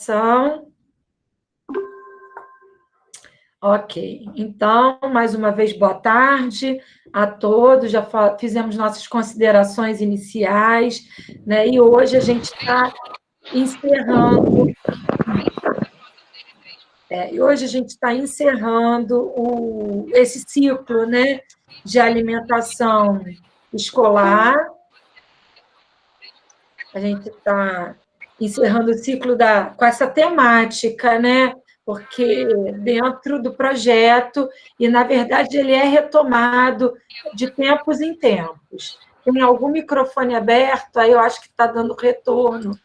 São. Ok, então, mais uma vez, boa tarde a todos. Já fizemos nossas considerações iniciais, né? E hoje a gente está encerrando. Esse ciclo, né, de alimentação escolar. A gente está encerrando o ciclo com essa temática, né? Porque dentro do projeto, e na verdade ele é retomado de tempos em tempos. Tem algum microfone aberto, aí eu acho que está dando retorno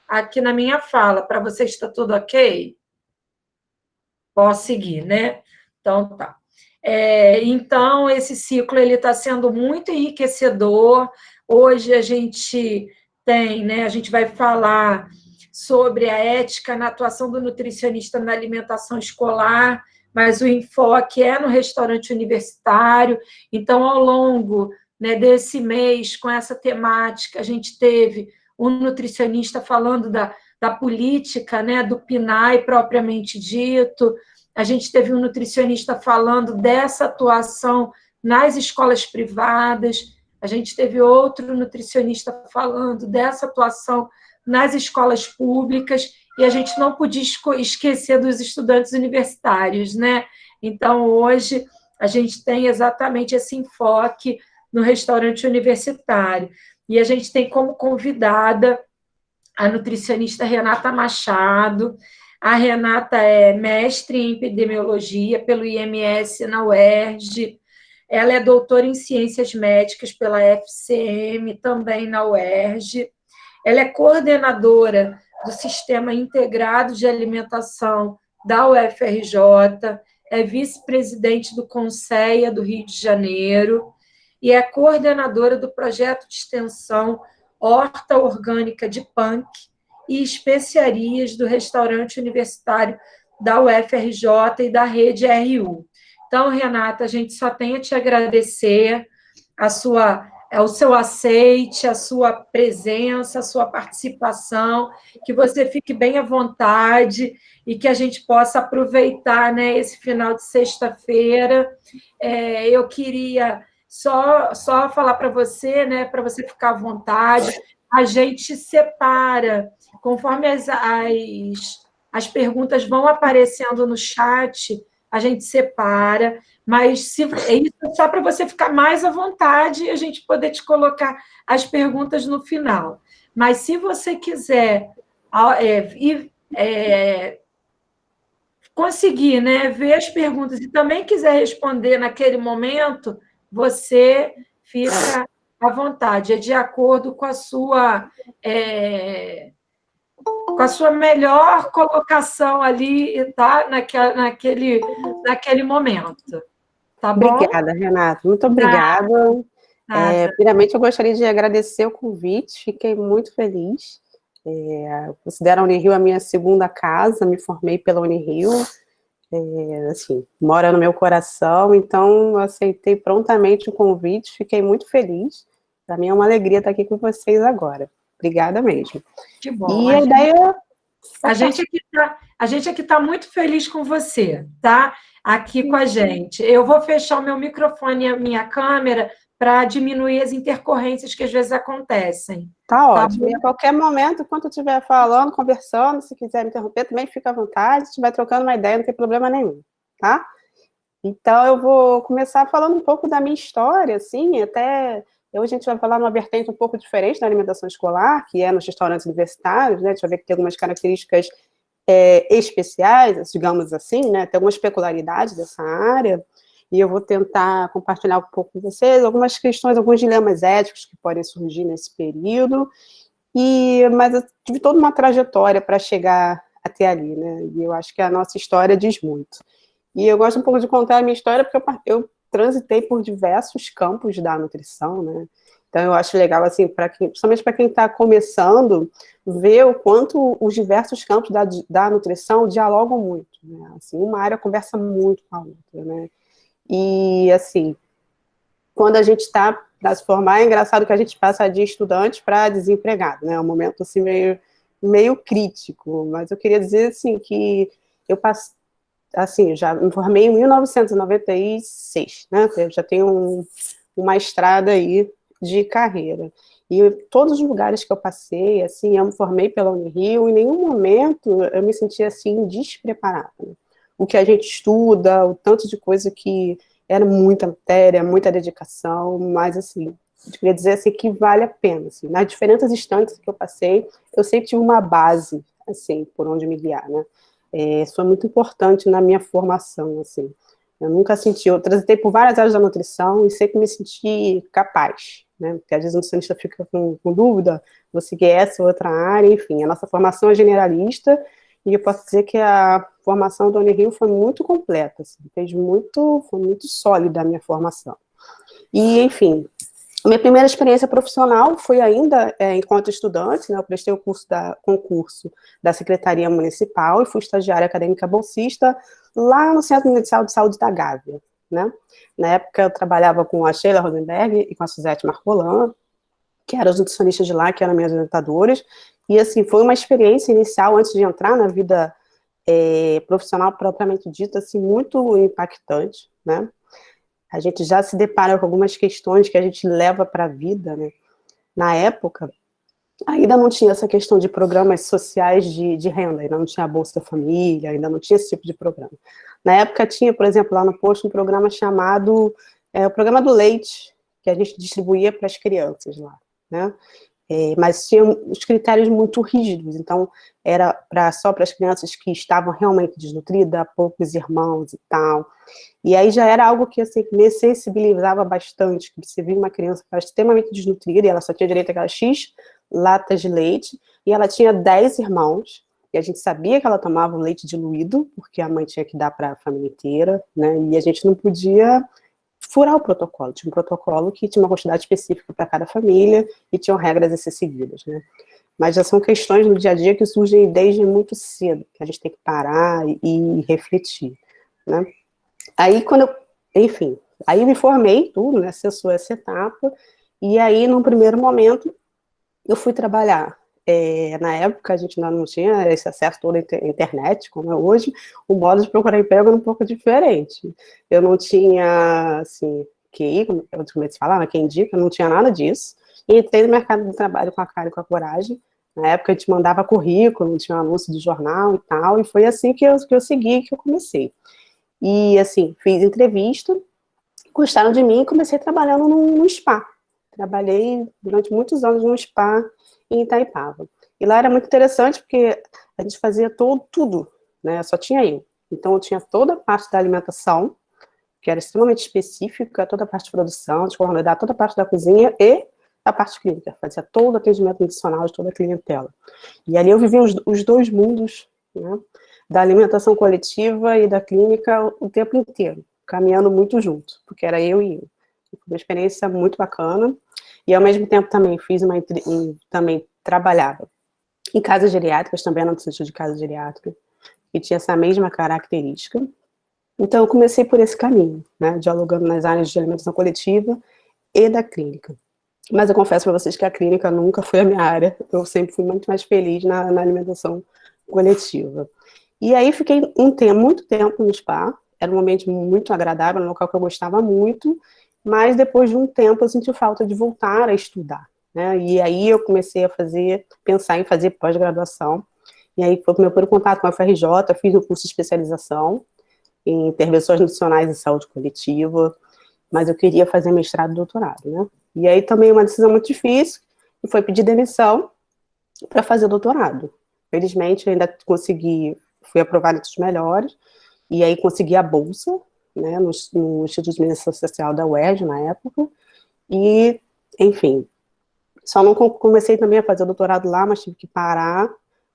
aqui na minha fala. Para você está tudo ok? Posso seguir, né? Então, tá. Então, esse ciclo ele está sendo muito enriquecedor. Hoje a gente tem, né? A gente vai falar sobre a ética na atuação do nutricionista na alimentação escolar, mas o enfoque é no restaurante universitário. Então, ao longo, né, desse mês, com essa temática, a gente teve um nutricionista falando da política, né, do PNAE propriamente dito. A gente teve um nutricionista falando dessa atuação nas escolas privadas. A gente teve outro nutricionista falando dessa atuação nas escolas públicas, e a gente não podia esquecer dos estudantes universitários, né? Então, hoje, a gente tem exatamente esse enfoque no restaurante universitário. E a gente tem como convidada a nutricionista Renata Machado. A Renata é mestre em epidemiologia pelo IMS na UERJ. Ela é doutora em ciências médicas pela FCM, também na UERJ. Ela é coordenadora do Sistema Integrado de Alimentação da UFRJ, é vice-presidente do Conselho do Rio de Janeiro e é coordenadora do projeto de extensão Horta Orgânica de Punk e especiarias do restaurante universitário da UFRJ e da Rede RU. Então, Renata, a gente só tem a te agradecer o seu aceite, a sua presença, a sua participação, que você fique bem à vontade e que a gente possa aproveitar, né, esse final de sexta-feira. Eu queria só falar para você, né, para você ficar à vontade. A gente separa, conforme as perguntas vão aparecendo no chat, a gente separa, mas isso é só para você ficar mais à vontade e a gente poder te colocar as perguntas no final. Mas se você quiser conseguir, né, ver as perguntas e também quiser responder naquele momento, você fica à vontade, é de acordo com com a sua melhor colocação ali, tá? Naquele momento. Tá bom? Obrigada, Renata. Muito obrigada. Primeiramente, eu gostaria de agradecer o convite, fiquei muito feliz. Considero a Unirio a minha segunda casa, me formei pela Unirio, assim, mora no meu coração, então aceitei prontamente o convite, fiquei muito feliz. Para mim é uma alegria estar aqui com vocês agora. Obrigada mesmo. Que bom. E a ideia... A gente aqui está muito feliz com você, tá? Aqui com a gente. Eu vou fechar o meu microfone e a minha câmera para diminuir as intercorrências que às vezes acontecem. Tá ótimo. E a qualquer momento, enquanto eu estiver falando, conversando, se quiser me interromper, também fica à vontade. Se estiver trocando uma ideia, não tem problema nenhum, tá? Então, eu vou começar falando um pouco da minha história, assim, até... Hoje a gente vai falar numa vertente um pouco diferente da alimentação escolar, que é nos restaurantes universitários, né? A gente vai ver que tem algumas características especiais, digamos assim, né? Tem algumas peculiaridades dessa área, e eu vou tentar compartilhar um pouco com vocês algumas questões, alguns dilemas éticos que podem surgir nesse período, mas eu tive toda uma trajetória para chegar até ali, né? E eu acho que a nossa história diz muito. E eu gosto um pouco de contar a minha história, porque eu transitei por diversos campos da nutrição, né? Então, eu acho legal, assim, principalmente para quem está começando, ver o quanto os diversos campos da nutrição dialogam muito, né? Assim, uma área conversa muito com a outra, né? E, assim, quando a gente está para se formar, é engraçado que a gente passa de estudante para desempregado, né? É um momento, assim, meio meio crítico, mas eu queria dizer, assim, que eu passei, assim, já me formei em 1996, né, eu já tenho uma estrada aí de carreira. E todos os lugares que eu passei, assim, eu me formei pela Unirio, em nenhum momento eu me senti, assim, despreparada. O que a gente estuda, o tanto de coisa que era muita matéria, muita dedicação, mas, assim, eu queria dizer, assim, que vale a pena, assim. Nas diferentes instantes que eu passei, eu sempre tive uma base, assim, por onde me guiar, né. Isso foi muito importante na minha formação, assim. Eu nunca senti, eu transitei por várias áreas da nutrição e sempre me senti capaz, né? Porque às vezes o nutricionista fica com dúvida, vou seguir essa ou outra área, enfim. A nossa formação é generalista e eu posso dizer que a formação do Unirio foi muito completa, assim, foi muito sólida a minha formação. E, enfim, a minha primeira experiência profissional foi ainda enquanto estudante, né? Eu prestei o concurso da Secretaria Municipal e fui estagiária acadêmica bolsista lá no Centro Municipal de Saúde da Gávea, né? Na época eu trabalhava com a Sheila Rosenberg e com a Suzete Marcolan, que eram os nutricionistas de lá, que eram minhas orientadoras, e assim, foi uma experiência inicial antes de entrar na vida profissional propriamente dita, assim, muito impactante, né? A gente já se depara com algumas questões que a gente leva para a vida, né? Na época, ainda não tinha essa questão de programas sociais de renda, ainda não tinha a Bolsa Família, ainda não tinha esse tipo de programa. Na época tinha, por exemplo, lá no posto, um programa chamado o Programa do Leite, que a gente distribuía para as crianças lá, né? Mas tinha os critérios muito rígidos, então era só para as crianças que estavam realmente desnutridas, poucos irmãos e tal. E aí já era algo que, assim, me sensibilizava bastante, que você via uma criança que estava extremamente desnutrida, e ela só tinha direito àquelas X latas de leite, e ela tinha 10 irmãos, e a gente sabia que ela tomava o leite diluído, porque a mãe tinha que dar para a família inteira, né, e a gente não podia furar o protocolo, tinha um protocolo que tinha uma quantidade específica para cada família, e tinham regras a ser seguidas, né. Mas já são questões no dia a dia que surgem desde muito cedo, que a gente tem que parar e refletir, né. Aí, enfim, aí me formei, tudo, né, cessou essa etapa, e aí, num primeiro momento, eu fui trabalhar. Na época, a gente ainda não tinha esse acesso todo à internet, como é hoje, o modo de procurar emprego era um pouco diferente. Eu não tinha, assim, QI, como eu comecei a falar, quem indica, não tinha nada disso, e entrei no mercado de trabalho com a cara e com a coragem. Na época, a gente mandava currículo, tinha um anúncio de jornal e tal, e foi assim que eu segui, que eu comecei. E, assim, fiz entrevista, gostaram de mim e comecei trabalhando no spa. Trabalhei durante muitos anos num spa em Itaipava. E lá era muito interessante porque a gente fazia tudo, né? Só tinha eu. Então, eu tinha toda a parte da alimentação, que era extremamente específica, toda a parte de produção, de qualidade, toda a parte da cozinha e a parte clínica. Fazia todo o atendimento nutricional de toda a clientela. E ali eu vivia os dois mundos, né? Da alimentação coletiva e da clínica o tempo inteiro, caminhando muito junto, porque era eu e eu. Foi uma experiência muito bacana, e ao mesmo tempo também também trabalhava em casas geriátricas, também era nutricionista de casa geriátrica, e tinha essa mesma característica. Então eu comecei por esse caminho, né, dialogando nas áreas de alimentação coletiva e da clínica. Mas eu confesso para vocês que a clínica nunca foi a minha área, eu sempre fui muito mais feliz na alimentação coletiva. E aí fiquei muito tempo no spa, era um ambiente muito agradável, um local que eu gostava muito, mas depois de um tempo eu senti falta de voltar a estudar, né? E aí eu comecei a pensar em fazer pós-graduação, e aí foi o meu primeiro contato com a FRJ, fiz o curso de especialização em intervenções nutricionais e saúde coletiva, mas eu queria fazer mestrado e doutorado, né? E aí também uma decisão muito difícil, que foi pedir demissão para fazer doutorado. Felizmente eu ainda fui aprovada entre os melhores, e aí consegui a bolsa, né, no Instituto de Medicina Social da UERJ, na época, e, enfim, só não comecei também a fazer doutorado lá, mas tive que parar,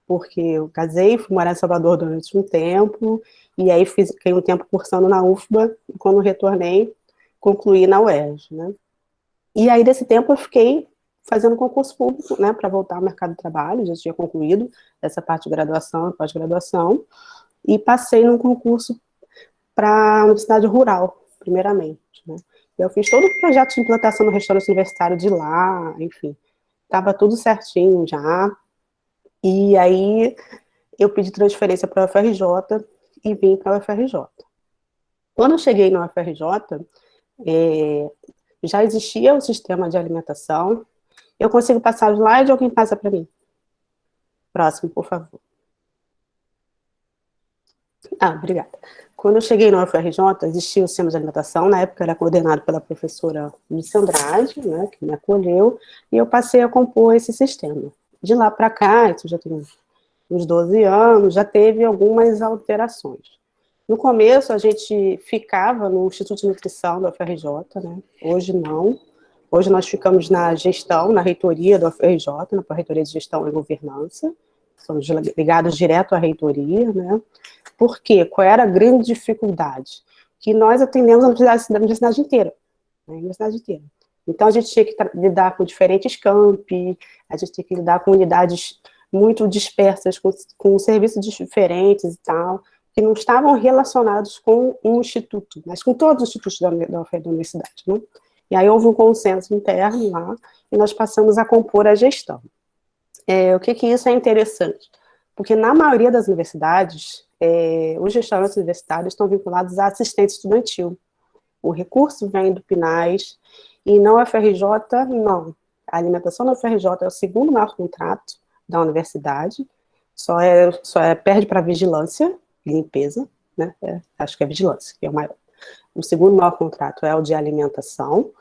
porque eu casei, fui morar em Salvador durante um tempo, e aí fiquei um tempo cursando na UFBA, e quando retornei, concluí na UERJ, né. E aí, desse tempo, eu fiquei fazendo concurso público, né, para voltar ao mercado de trabalho, já tinha concluído essa parte de graduação e pós-graduação, e passei num concurso para a Universidade Rural, primeiramente, né. Eu fiz todo o projeto de implantação no restaurante universitário de lá, enfim, estava tudo certinho já, E aí eu pedi transferência para a UFRJ e vim para a UFRJ. Quando eu cheguei na UFRJ, já existia o sistema de alimentação. Eu consigo passar o slide ou alguém passa para mim? Próximo, por favor. Obrigada. Quando eu cheguei na UFRJ, existia o sistema de alimentação, na época era coordenado pela professora Lúcia Andrade, né, que me acolheu, e eu passei a compor esse sistema. De lá para cá, isso já tem uns 12 anos, já teve algumas alterações. No começo, a gente ficava no Instituto de Nutrição da UFRJ, né? Hoje não. Hoje nós ficamos na gestão, na reitoria da UFRJ, na Reitoria de Gestão e Governança. Somos ligados direto à reitoria, né? Por quê? Qual era a grande dificuldade? Que nós atendemos a universidade inteira, né? A universidade inteira. Então, a gente tinha que lidar com diferentes campi, a gente tinha que lidar com unidades muito dispersas, com serviços diferentes e tal, que não estavam relacionados com um instituto, mas com todos os institutos da universidade, né? E aí houve um consenso interno lá, e nós passamos a compor a gestão. O que isso é interessante? Porque na maioria das universidades, os restaurantes universitários estão vinculados à assistência estudantil. O recurso vem do PNAES, e na UFRJ, não. A alimentação na UFRJ é o segundo maior contrato da universidade, perde para vigilância e limpeza, né? Acho que é vigilância, que é o maior. O segundo maior contrato é o de alimentação,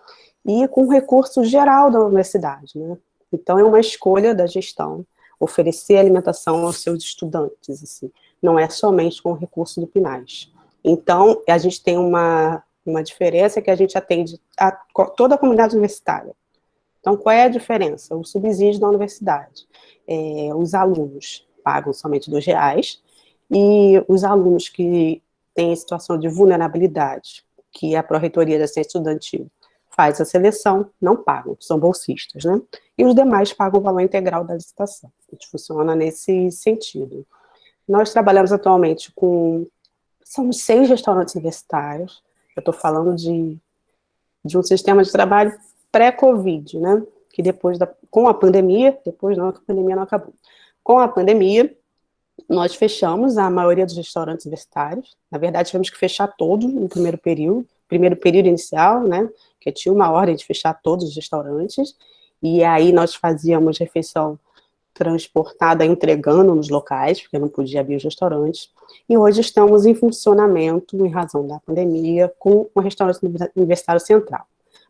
e com recurso geral da universidade, né? Então, é uma escolha da gestão oferecer alimentação aos seus estudantes, assim, não é somente com o recurso do PNAES. Então, a gente tem uma diferença que a gente atende a toda a comunidade universitária. Então, qual é a diferença? O subsídio da universidade. Os alunos pagam somente R$2, e os alunos que têm situação de vulnerabilidade, que a Pró-Reitoria da Ciência Estudantil faz a seleção, não pagam, são bolsistas, né? E os demais pagam o valor integral da licitação. A gente funciona nesse sentido. Nós trabalhamos atualmente somos 6 restaurantes universitários. Eu estou falando de um sistema de trabalho pré-Covid, né? Que com a pandemia, depois não, a pandemia não acabou. Com a pandemia, nós fechamos a maioria dos restaurantes universitários. Na verdade, tivemos que fechar todos no primeiro período inicial, né? Que tinha uma ordem de fechar todos os restaurantes. E aí nós fazíamos refeição transportada, entregando nos locais, porque não podia abrir os restaurantes. E hoje estamos em funcionamento, em razão da pandemia, com o restaurante universitário central.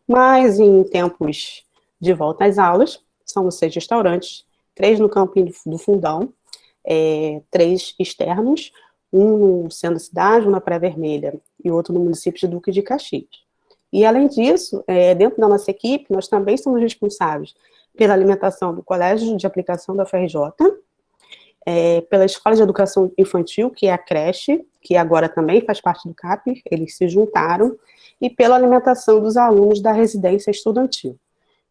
Mas em tempos de volta às aulas, somos 6 restaurantes, 3 no campinho do Fundão, 3 externos, um no centro da cidade, um na Praia Vermelha e outro no município de Duque de Caxias. E, além disso, dentro da nossa equipe, nós também somos responsáveis pela alimentação do Colégio de Aplicação da UFRJ, pela Escola de Educação Infantil, que é a creche, que agora também faz parte do CAP, eles se juntaram, e pela alimentação dos alunos da residência estudantil.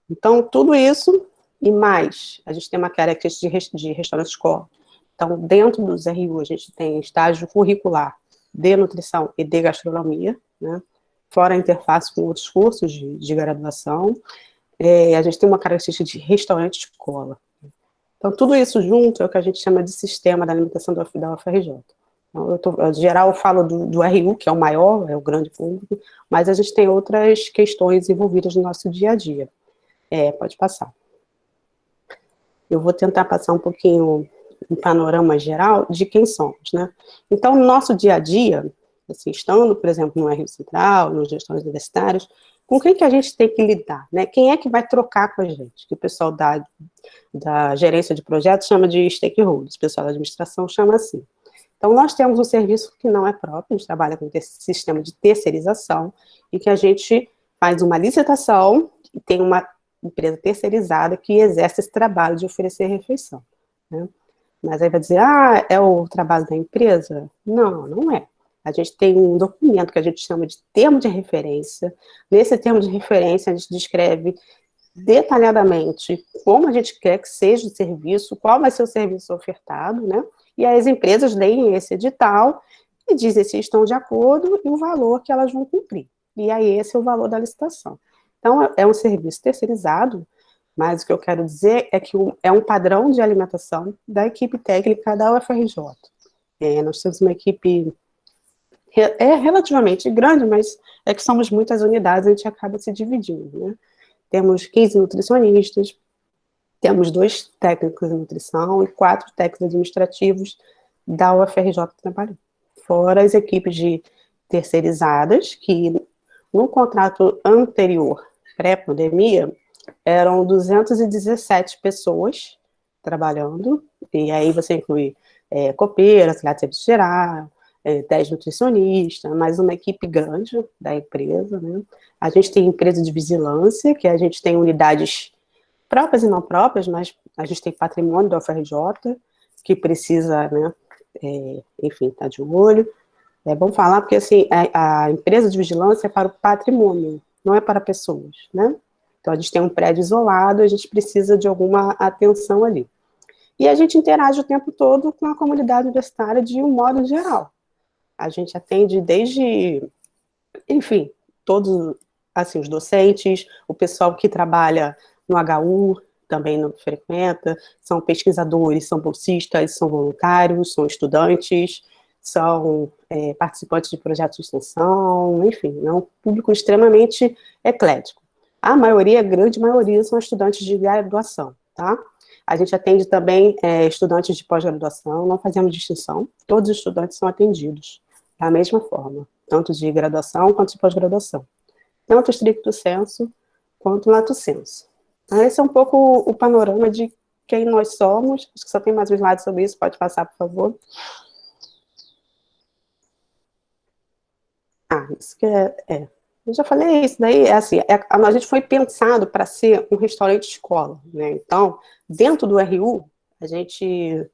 Então, tudo isso e mais, a gente tem uma característica de restaurante escola. Então, dentro dos RU, a gente tem estágio curricular de nutrição e de gastronomia, né? Fora a interface com outros cursos de graduação. A gente tem uma característica de restaurante escola. Então, tudo isso junto é o que a gente chama de sistema da alimentação da UFRJ. Então, em geral, eu falo do RU, que é o maior, é o grande público, mas a gente tem outras questões envolvidas no nosso dia a dia. Pode passar. Eu vou tentar passar um pouquinho um panorama geral de quem somos, né? Então, no nosso dia a dia, assim, estando, por exemplo, no RU Central, nos gestores universitários, com quem que a gente tem que lidar, né? Quem é que vai trocar com a gente? Que o pessoal da gerência de projetos chama de stakeholders, o pessoal da administração chama assim. Então, nós temos um serviço que não é próprio, a gente trabalha com esse sistema de terceirização, e que a gente faz uma licitação e tem uma empresa terceirizada que exerce esse trabalho de oferecer refeição, né? Mas aí vai dizer, é o trabalho da empresa? Não, não é. A gente tem um documento que a gente chama de termo de referência. Nesse termo de referência, a gente descreve detalhadamente como a gente quer que seja o serviço, qual vai ser o serviço ofertado, né? E aí as empresas leem esse edital e dizem se estão de acordo e o valor que elas vão cumprir. E aí esse é o valor da licitação. Então, é um serviço terceirizado, Mas o que eu quero dizer é que é um padrão de alimentação da equipe técnica da UFRJ. Nós temos uma equipe relativamente grande, mas é que somos muitas unidades, a gente acaba se dividindo, né? Temos 15 nutricionistas, temos 2 técnicos de nutrição e 4 técnicos administrativos da UFRJ trabalhando. Fora as equipes de terceirizadas, que no contrato anterior, pré-pandemia, eram 217 pessoas trabalhando, e aí você inclui copeira, auxiliar de serviço geral, 10 nutricionistas, mais uma equipe grande da empresa, né? A gente tem empresa de vigilância, que a gente tem unidades próprias e não próprias, mas a gente tem patrimônio da UFRJ, que precisa, né, enfim, estar de olho. É bom falar porque, assim, a empresa de vigilância é para o patrimônio, não é para pessoas, né? Então, a gente tem um prédio isolado, a gente precisa de alguma atenção ali. E a gente interage o tempo todo com a comunidade universitária de um modo geral. A gente atende desde, enfim, todos, assim, os docentes, o pessoal que trabalha no HU, também não frequenta, são pesquisadores, são bolsistas, são voluntários, são estudantes, são participantes de projetos de extensão, enfim, é um público extremamente eclético. A maioria, a grande maioria, são estudantes de graduação, tá? A gente atende também estudantes de pós-graduação, não fazemos distinção, todos os estudantes são atendidos da mesma forma, tanto de graduação quanto de pós-graduação, tanto stricto sensu quanto lato sensu. Então, esse é um pouco o panorama de quem nós somos. Acho que só tem mais um slide sobre isso, pode passar, por favor. Isso que eu já falei isso, daí assim, a gente foi pensado para ser um restaurante escola, né? Então, dentro do RU, a gente,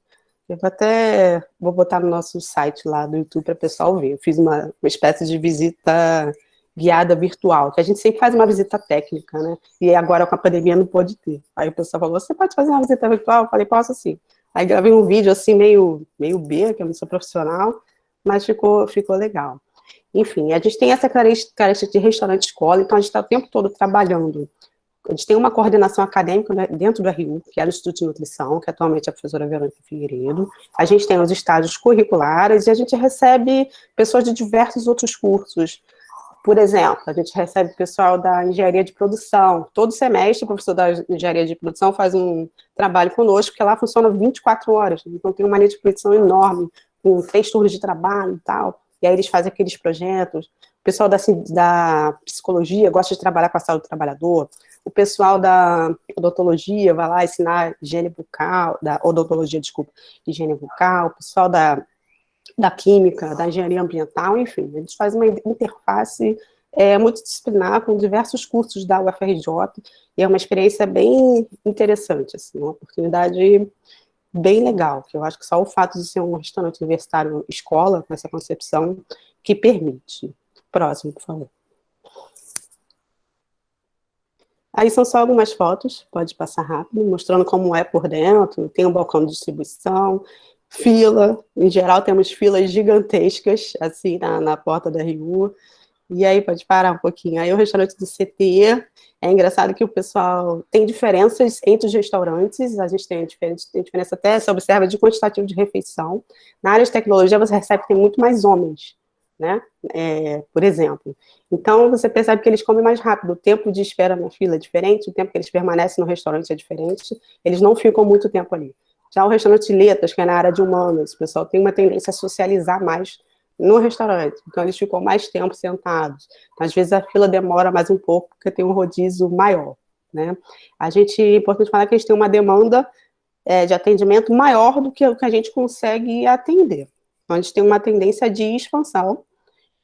vou botar no nosso site lá do YouTube para o pessoal ver, eu fiz uma espécie de visita guiada virtual, que a gente sempre faz uma visita técnica, né? E agora com a pandemia não pode ter. Aí o pessoal falou, você pode fazer uma visita virtual? Eu falei, posso sim. Aí gravei um vídeo assim, meio B, que eu não sou profissional, mas ficou legal. Enfim, a gente tem essa característica de restaurante escola, então a gente está o tempo todo trabalhando. A gente tem uma coordenação acadêmica dentro do RU, que é o Instituto de Nutrição, que atualmente é a professora Verônica Figueiredo. A gente tem os estágios curriculares e a gente recebe pessoas de diversos outros cursos. Por exemplo, a gente recebe pessoal da engenharia de produção. Todo semestre, o professor da engenharia de produção faz um trabalho conosco, porque lá funciona 24 horas. Então, tem uma linha de produção enorme, com 3 turnos de trabalho e tal. E aí eles fazem aqueles projetos. O pessoal da psicologia gosta de trabalhar com a saúde do trabalhador. O pessoal da odontologia vai lá ensinar higiene bucal, da odontologia, desculpa, higiene bucal. O pessoal da química, da engenharia ambiental, enfim, eles fazem uma interface multidisciplinar com diversos cursos da UFRJ, e é uma experiência bem interessante, assim, uma oportunidade bem legal, que eu acho que só o fato de ser um restaurante universitário escola, com essa concepção, que permite. Próximo, por favor. Aí são só algumas fotos, pode passar rápido, mostrando como é por dentro, tem um balcão de distribuição, fila, em geral temos filas gigantescas, assim, na porta da RU, e aí pode parar um pouquinho. Aí o restaurante do CT, é engraçado que o pessoal tem diferenças entre os restaurantes, a gente tem diferença até, se observa, de quantitativo de refeição. Na área de tecnologia, você percebe que tem muito mais homens, né, por exemplo. Então, você percebe que eles comem mais rápido, o tempo de espera na fila é diferente, o tempo que eles permanecem no restaurante é diferente, eles não ficam muito tempo ali. Já o restaurante Letras, que é na área de humanas, o pessoal tem uma tendência a socializar mais no restaurante, então eles ficam mais tempo sentados. Às vezes a fila demora mais um pouco, porque tem um rodízio maior, né? É importante falar que a gente tem uma demanda de atendimento maior do que o que a gente consegue atender. Então, a gente tem uma tendência de expansão,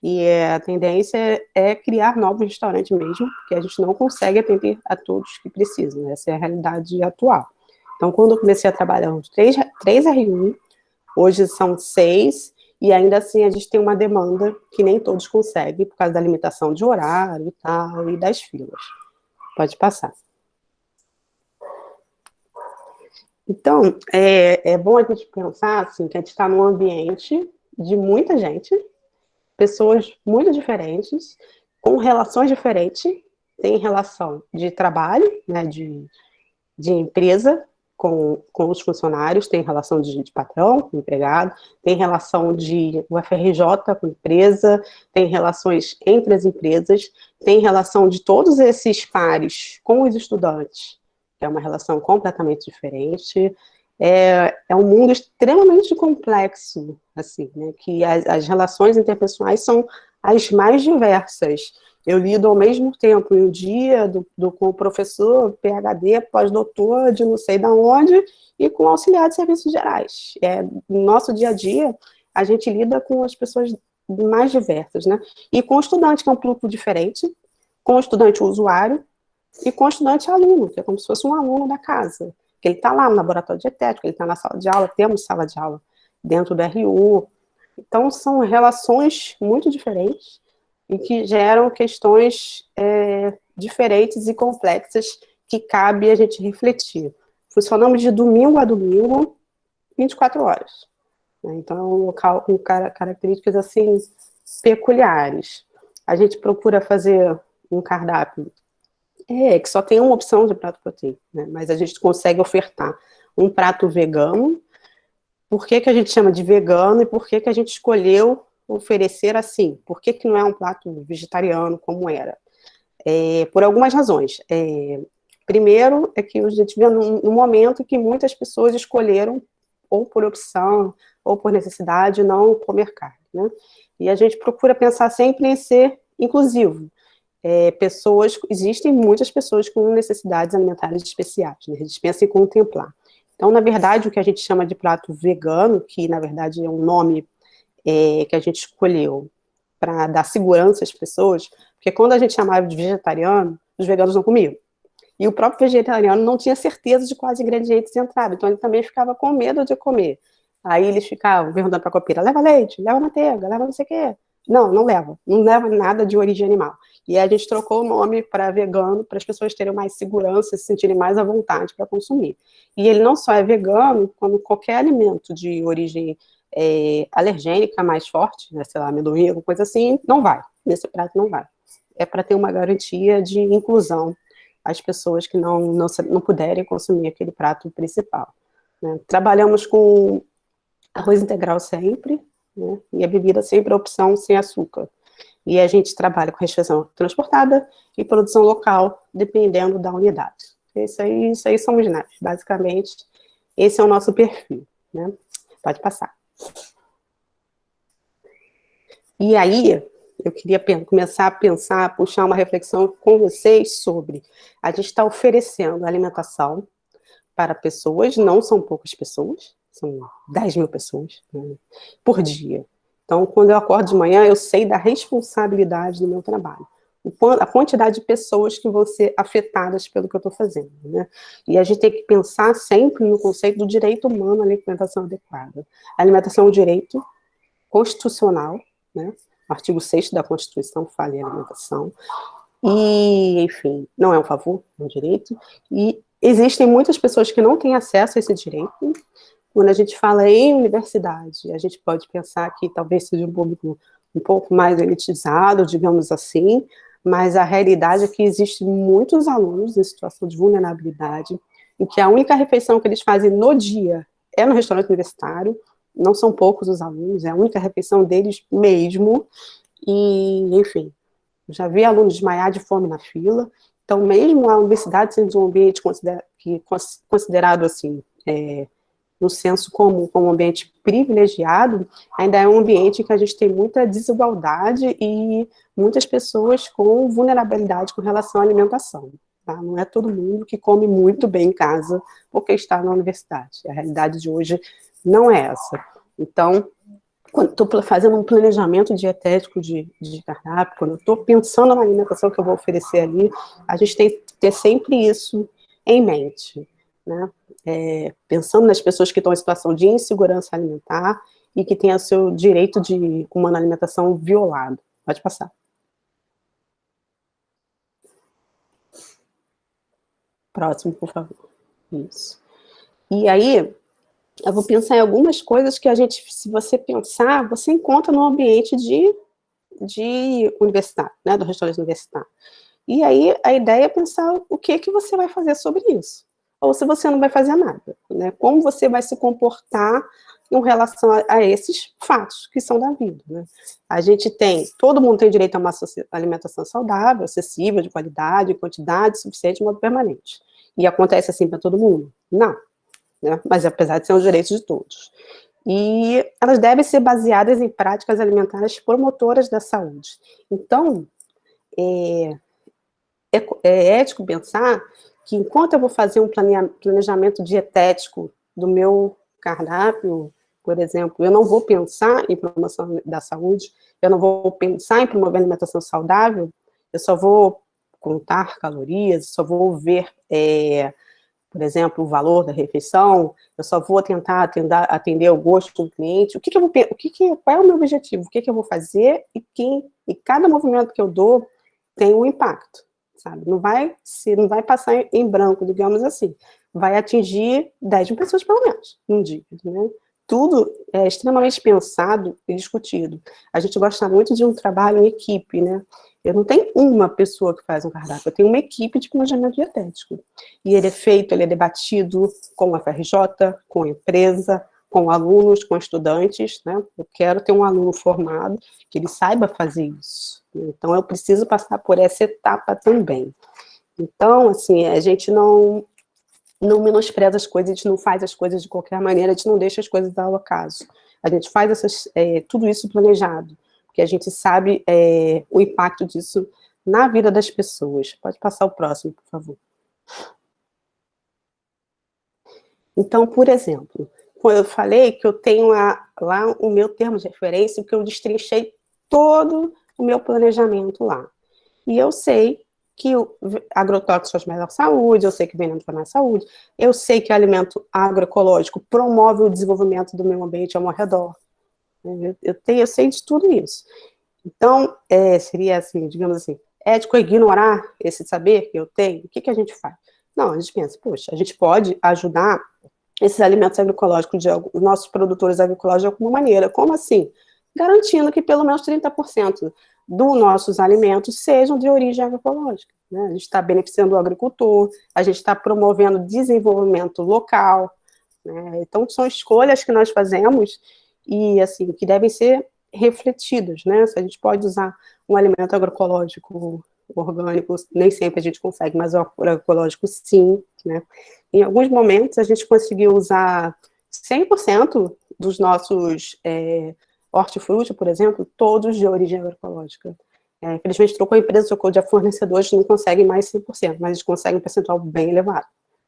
e a tendência é criar novos restaurantes mesmo, porque a gente não consegue atender a todos que precisam, essa é a realidade atual. Então, quando eu comecei a trabalhar nos 3 RU, hoje são 6, e ainda assim a gente tem uma demanda que nem todos conseguem, por causa da limitação de horário e tal, e das filas. Pode passar. Então, é bom a gente pensar assim, que a gente está num ambiente de muita gente, pessoas muito diferentes, com relações diferentes, tem relação de trabalho, né, de de empresa com os funcionários, tem relação de patrão com empregado, tem relação de UFRJ com empresa, tem relações entre as empresas, tem relação de todos esses pares com os estudantes, que é uma relação completamente diferente. É um mundo extremamente complexo, assim, né, que as relações interpessoais são as mais diversas. Eu lido ao mesmo tempo, em um dia, com o professor, PhD, pós-doutor, de não sei de onde, e com o auxiliar de serviços gerais. No nosso dia a dia, a gente lida com as pessoas mais diversas, né? E com o estudante, que é um público diferente, com o estudante usuário, e com o estudante aluno, que é como se fosse um aluno da casa, que ele está lá no laboratório dietético, ele está na sala de aula, temos sala de aula dentro do RU. Então, são relações muito diferentes, e que geram questões diferentes e complexas que cabe a gente refletir. Funcionamos de domingo a domingo, 24 horas. Né? Então, é um local com características, assim, peculiares. A gente procura fazer um cardápio que só tem uma opção de prato proteico, né? Mas a gente consegue ofertar um prato vegano. Por que a gente chama de vegano e por que a gente escolheu oferecer assim? Por que não é um prato vegetariano como era? Por algumas razões. Primeiro, é que a gente vive num momento em que muitas pessoas escolheram, ou por opção, ou por necessidade, não comer carne, né? E a gente procura pensar sempre em ser inclusivo. Existem muitas pessoas com necessidades alimentares especiais, né? A gente pensa em contemplar. Então, na verdade, o que a gente chama de prato vegano, que na verdade é um nome que a gente escolheu para dar segurança às pessoas, porque quando a gente chamava de vegetariano, os veganos não comiam. E o próprio vegetariano não tinha certeza de quais ingredientes entravam, então ele também ficava com medo de comer. Aí eles ficavam perguntando para a copeira, leva leite, leva manteiga, leva não sei o quê. Não leva nada de origem animal. E aí a gente trocou o nome para vegano, para as pessoas terem mais segurança, se sentirem mais à vontade para consumir. E ele não só é vegano, como qualquer alimento de origem alergênica mais forte, né, sei lá, amendoim, alguma coisa assim, não vai. Nesse prato não vai. É para ter uma garantia de inclusão às pessoas que não puderem consumir aquele prato principal. Né? Trabalhamos com arroz integral sempre, né? E a bebida sempre a opção sem açúcar. E a gente trabalha com restrição transportada e produção local, dependendo da unidade. Isso aí somos nós, basicamente. Esse é o nosso perfil, né? Pode passar. E aí, eu queria começar a pensar, puxar uma reflexão com vocês sobre a gente está oferecendo alimentação para pessoas, não são poucas pessoas, são 10 mil pessoas, né, por dia. Então, quando eu acordo de manhã, eu sei da responsabilidade do meu trabalho. A quantidade de pessoas que vão ser afetadas pelo que eu estou fazendo, né? E a gente tem que pensar sempre no conceito do direito humano à alimentação adequada. A alimentação é um direito constitucional, né? O artigo 6º da Constituição fala em alimentação. E, enfim, não é um favor, é um direito. E existem muitas pessoas que não têm acesso a esse direito. Quando a gente fala em universidade, a gente pode pensar que talvez seja um público um pouco mais elitizado, digamos assim, mas a realidade é que existem muitos alunos em situação de vulnerabilidade, em que a única refeição que eles fazem no dia é no restaurante universitário, não são poucos os alunos, é a única refeição deles mesmo, e, enfim, já vi alunos desmaiar de fome na fila. Então, mesmo a universidade sendo um ambiente considerado assim, no senso comum, como um ambiente privilegiado, ainda é um ambiente em que a gente tem muita desigualdade e muitas pessoas com vulnerabilidade com relação à alimentação. Tá? Não é todo mundo que come muito bem em casa porque está na universidade. A realidade de hoje não é essa. Então, quando estou fazendo um planejamento dietético de cardápio, quando eu estou pensando na alimentação que eu vou oferecer ali, a gente tem que ter sempre isso em mente, né? Pensando nas pessoas que estão em situação de insegurança alimentar e que têm o seu direito de uma alimentação violado. Pode passar. Próximo, por favor. Isso. E aí, eu vou pensar em algumas coisas que a gente, se você pensar, você encontra no ambiente de universitário, né, do restaurante universitário. E aí, a ideia é pensar o que você vai fazer sobre isso. ou se você não vai fazer nada, né? Como você vai se comportar em relação a esses fatos que são da vida, né? A gente tem, todo mundo tem direito a uma alimentação saudável, acessível, de qualidade, quantidade suficiente, de modo permanente. E acontece assim para todo mundo? Não, né? Mas apesar de ser um direito de todos. E elas devem ser baseadas em práticas alimentares promotoras da saúde. Então, é ético pensar que enquanto eu vou fazer um planejamento dietético do meu cardápio, por exemplo, eu não vou pensar em promoção da saúde, eu não vou pensar em promover alimentação saudável, eu só vou contar calorias, só vou ver, por exemplo, o valor da refeição, eu só vou tentar atender ao gosto do cliente. Qual é o meu objetivo? O que eu vou fazer e cada movimento que eu dou tem um impacto, sabe? Não vai passar em branco, digamos assim. Vai atingir 10 mil pessoas, pelo menos, num dia, né? Tudo é extremamente pensado e discutido. A gente gosta muito de um trabalho em equipe, né? Eu não tenho uma pessoa que faz um cardápio, eu tenho uma equipe de planejamento dietético. E ele é debatido com a FRJ, com a empresa, com alunos, com estudantes, né? Eu quero ter um aluno formado que ele saiba fazer isso. Então, eu preciso passar por essa etapa também. Então, assim, a gente não menospreza as coisas, a gente não faz as coisas de qualquer maneira, a gente não deixa as coisas ao acaso. A gente faz tudo isso planejado, porque a gente sabe o impacto disso na vida das pessoas. Pode passar o próximo, por favor. Então, por exemplo, quando eu falei que eu tenho lá o meu termo de referência, que eu destrinchei todo o meu planejamento lá. E eu sei que agrotóxicos faz melhor saúde, eu sei que veneno faz mais saúde, eu sei que alimento agroecológico promove o desenvolvimento do meio ambiente ao meu redor. Eu sei de tudo isso. Então, seria assim, digamos assim, ético ignorar esse saber que eu tenho? O que a gente faz? Não, a gente pensa, poxa, a gente pode ajudar esses alimentos agroecológicos, os nossos produtores agroecológicos de alguma maneira. Como assim? Garantindo que pelo menos 30% dos nossos alimentos sejam de origem agroecológica, né? A gente está beneficiando o agricultor, a gente está promovendo desenvolvimento local, né? Então, são escolhas que nós fazemos e, assim, que devem ser refletidas, né? Se a gente pode usar um alimento agroecológico orgânico, nem sempre a gente consegue, mas o agroecológico sim, né? Em alguns momentos, a gente conseguiu usar 100% dos nossos hortifruti, por exemplo, todos de origem agroecológica. Infelizmente, trocou a empresa, trocou de fornecedores, não conseguem mais 100%, mas a gente consegue um percentual bem elevado.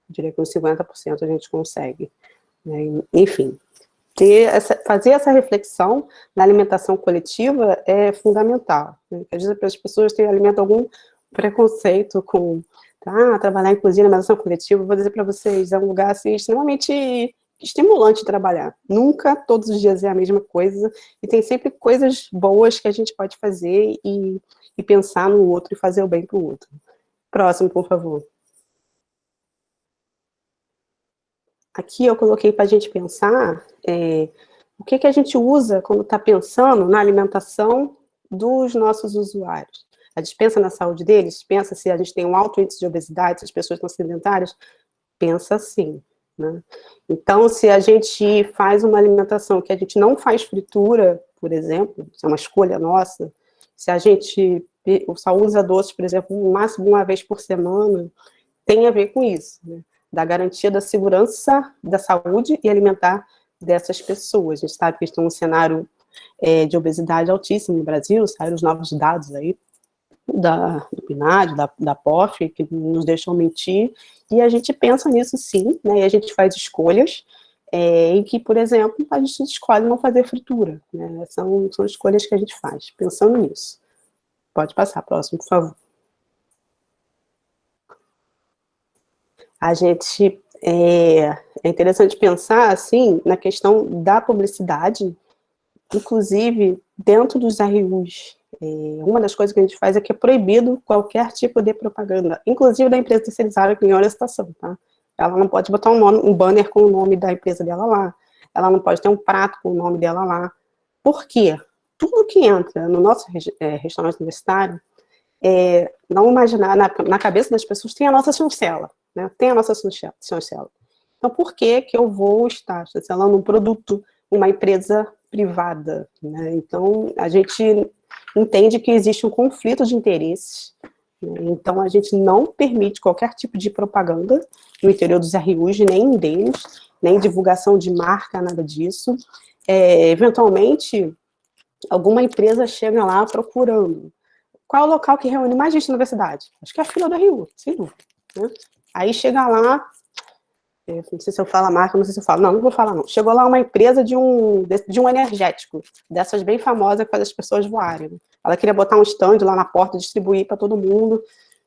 Eu diria que uns 50% a gente consegue. Né? Enfim, fazer essa reflexão na alimentação coletiva é fundamental. Né? Às vezes as pessoas têm algum preconceito com trabalhar em cozinha, alimentação coletiva. Vou dizer para vocês, é um lugar assim, extremamente estimulante de trabalhar. Nunca, todos os dias é a mesma coisa, e tem sempre coisas boas que a gente pode fazer e pensar no outro e fazer o bem para o outro. Próximo, por favor. Aqui eu coloquei para a gente pensar o que a gente usa quando está pensando na alimentação dos nossos usuários. A gente pensa na saúde deles, pensa se a gente tem um alto índice de obesidade, se as pessoas estão sedentárias, pensa assim. Né? Então, se a gente faz uma alimentação que a gente não faz fritura, por exemplo, isso é uma escolha nossa, se a gente só usa doces, por exemplo, no máximo uma vez por semana, tem a ver com isso, né? Da garantia da segurança da saúde e alimentar dessas pessoas. A gente sabe que estão num cenário de obesidade altíssimo no Brasil, saíram os novos dados aí, do PNAD, da POF, que nos deixam mentir, e a gente pensa nisso sim, né, e a gente faz escolhas em que, por exemplo, a gente escolhe não fazer fritura, né, são escolhas que a gente faz, pensando nisso. Pode passar, próximo, por favor. A gente, é interessante pensar, assim, na questão da publicidade, inclusive dentro dos RUs. Uma das coisas que a gente faz é que é proibido qualquer tipo de propaganda, inclusive da empresa terceirizada que ganhou a licitação, tá? Ela não pode botar um banner com o nome da empresa dela lá, ela não pode ter um prato com o nome dela lá. Por quê? Tudo que entra no nosso restaurante universitário, não imaginar, na cabeça das pessoas tem a nossa chancela, né? Tem a nossa chancela. Então, por que que eu vou estar chancelando um produto, uma empresa privada, né? Então, a gente entende que existe um conflito de interesses, né? Então, a gente não permite qualquer tipo de propaganda no interior dos RUs, nem deles, nem divulgação de marca, nada disso. Eventualmente, alguma empresa chega lá procurando. Qual é o local que reúne mais gente na universidade? Acho que é a fila do RU, sem dúvida, né? Aí chega lá, não sei se eu falo a marca, não sei se eu falo, não vou falar não. Chegou lá uma empresa de um energético, dessas bem famosas que faz as pessoas voarem, né? Ela queria botar um stand lá na porta, distribuir para todo mundo,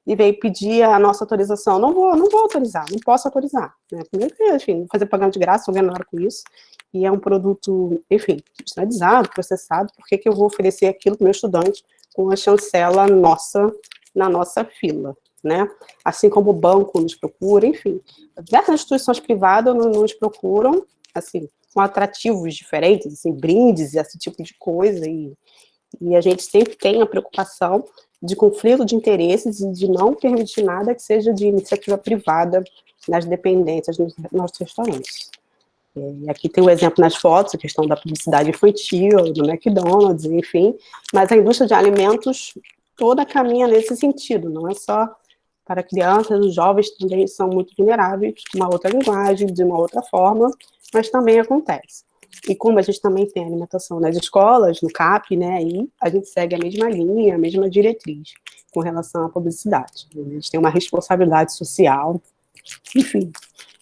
e veio pedir a nossa autorização. Não vou autorizar, não posso autorizar, né? Primeiro que, enfim, fazer pagando de graça, não ganho nada com isso, e é um produto, enfim, industrializado, processado, por que que eu vou oferecer aquilo para o meu estudante com a chancela nossa, na nossa fila, né? Assim como o banco nos procura, enfim. Diversas instituições privadas nos procuram, assim, com atrativos diferentes, assim, brindes, esse tipo de coisa, e a gente sempre tem a preocupação de conflito de interesses e de não permitir nada que seja de iniciativa privada nas dependências nos nossos restaurantes. E aqui tem o exemplo nas fotos, a questão da publicidade infantil, do McDonald's, enfim, mas a indústria de alimentos toda caminha nesse sentido, não é só para crianças, os jovens também são muito vulneráveis, uma outra linguagem, de uma outra forma, mas também acontece. E como a gente também tem alimentação nas escolas, no CAP, né, aí a gente segue a mesma linha, a mesma diretriz com relação à publicidade. A gente tem uma responsabilidade social, enfim.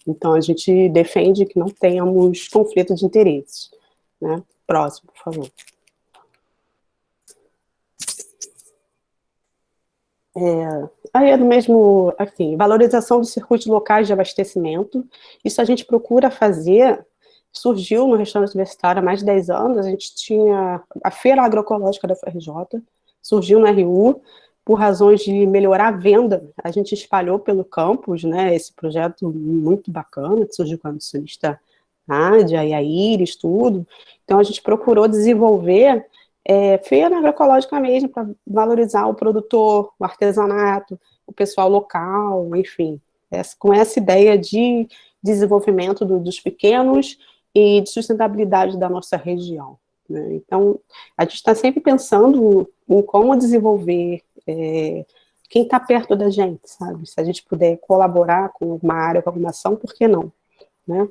Então, a gente defende que não tenhamos conflito de interesses, né? Próximo, por favor. Aí é do mesmo, assim, valorização dos circuitos locais de abastecimento. Isso a gente procura fazer, surgiu no restaurante universitário há mais de 10 anos, a gente tinha a Feira Agroecológica da UFRJ, surgiu na RU, por razões de melhorar a venda, a gente espalhou pelo campus, né, esse projeto muito bacana, que surgiu com a nutricionista Nádia e a Iris, tudo. Então, a gente procurou desenvolver feira agroecológica mesmo, para valorizar o produtor, o artesanato, o pessoal local, enfim, com essa ideia de desenvolvimento dos pequenos e de sustentabilidade da nossa região, né? Então, a gente está sempre pensando em como desenvolver quem está perto da gente, sabe? Se a gente puder colaborar com uma área, com alguma ação, por que não, né?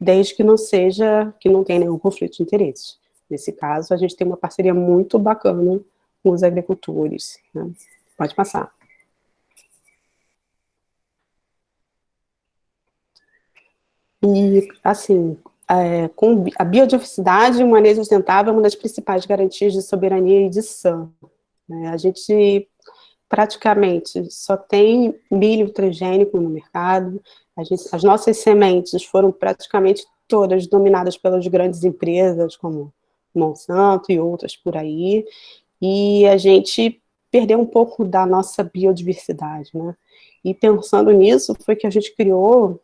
Desde que não seja, que não tenha nenhum conflito de interesses. Nesse caso, a gente tem uma parceria muito bacana com os agricultores, né? Pode passar. E, assim, com a biodiversidade e o manejo sustentável é uma das principais garantias de soberania e de SAM, né? A gente praticamente só tem milho transgênico no mercado, as nossas sementes foram praticamente todas dominadas pelas grandes empresas, como Monsanto e outras por aí, e a gente perdeu um pouco da nossa biodiversidade, né? E pensando nisso, foi que a gente criou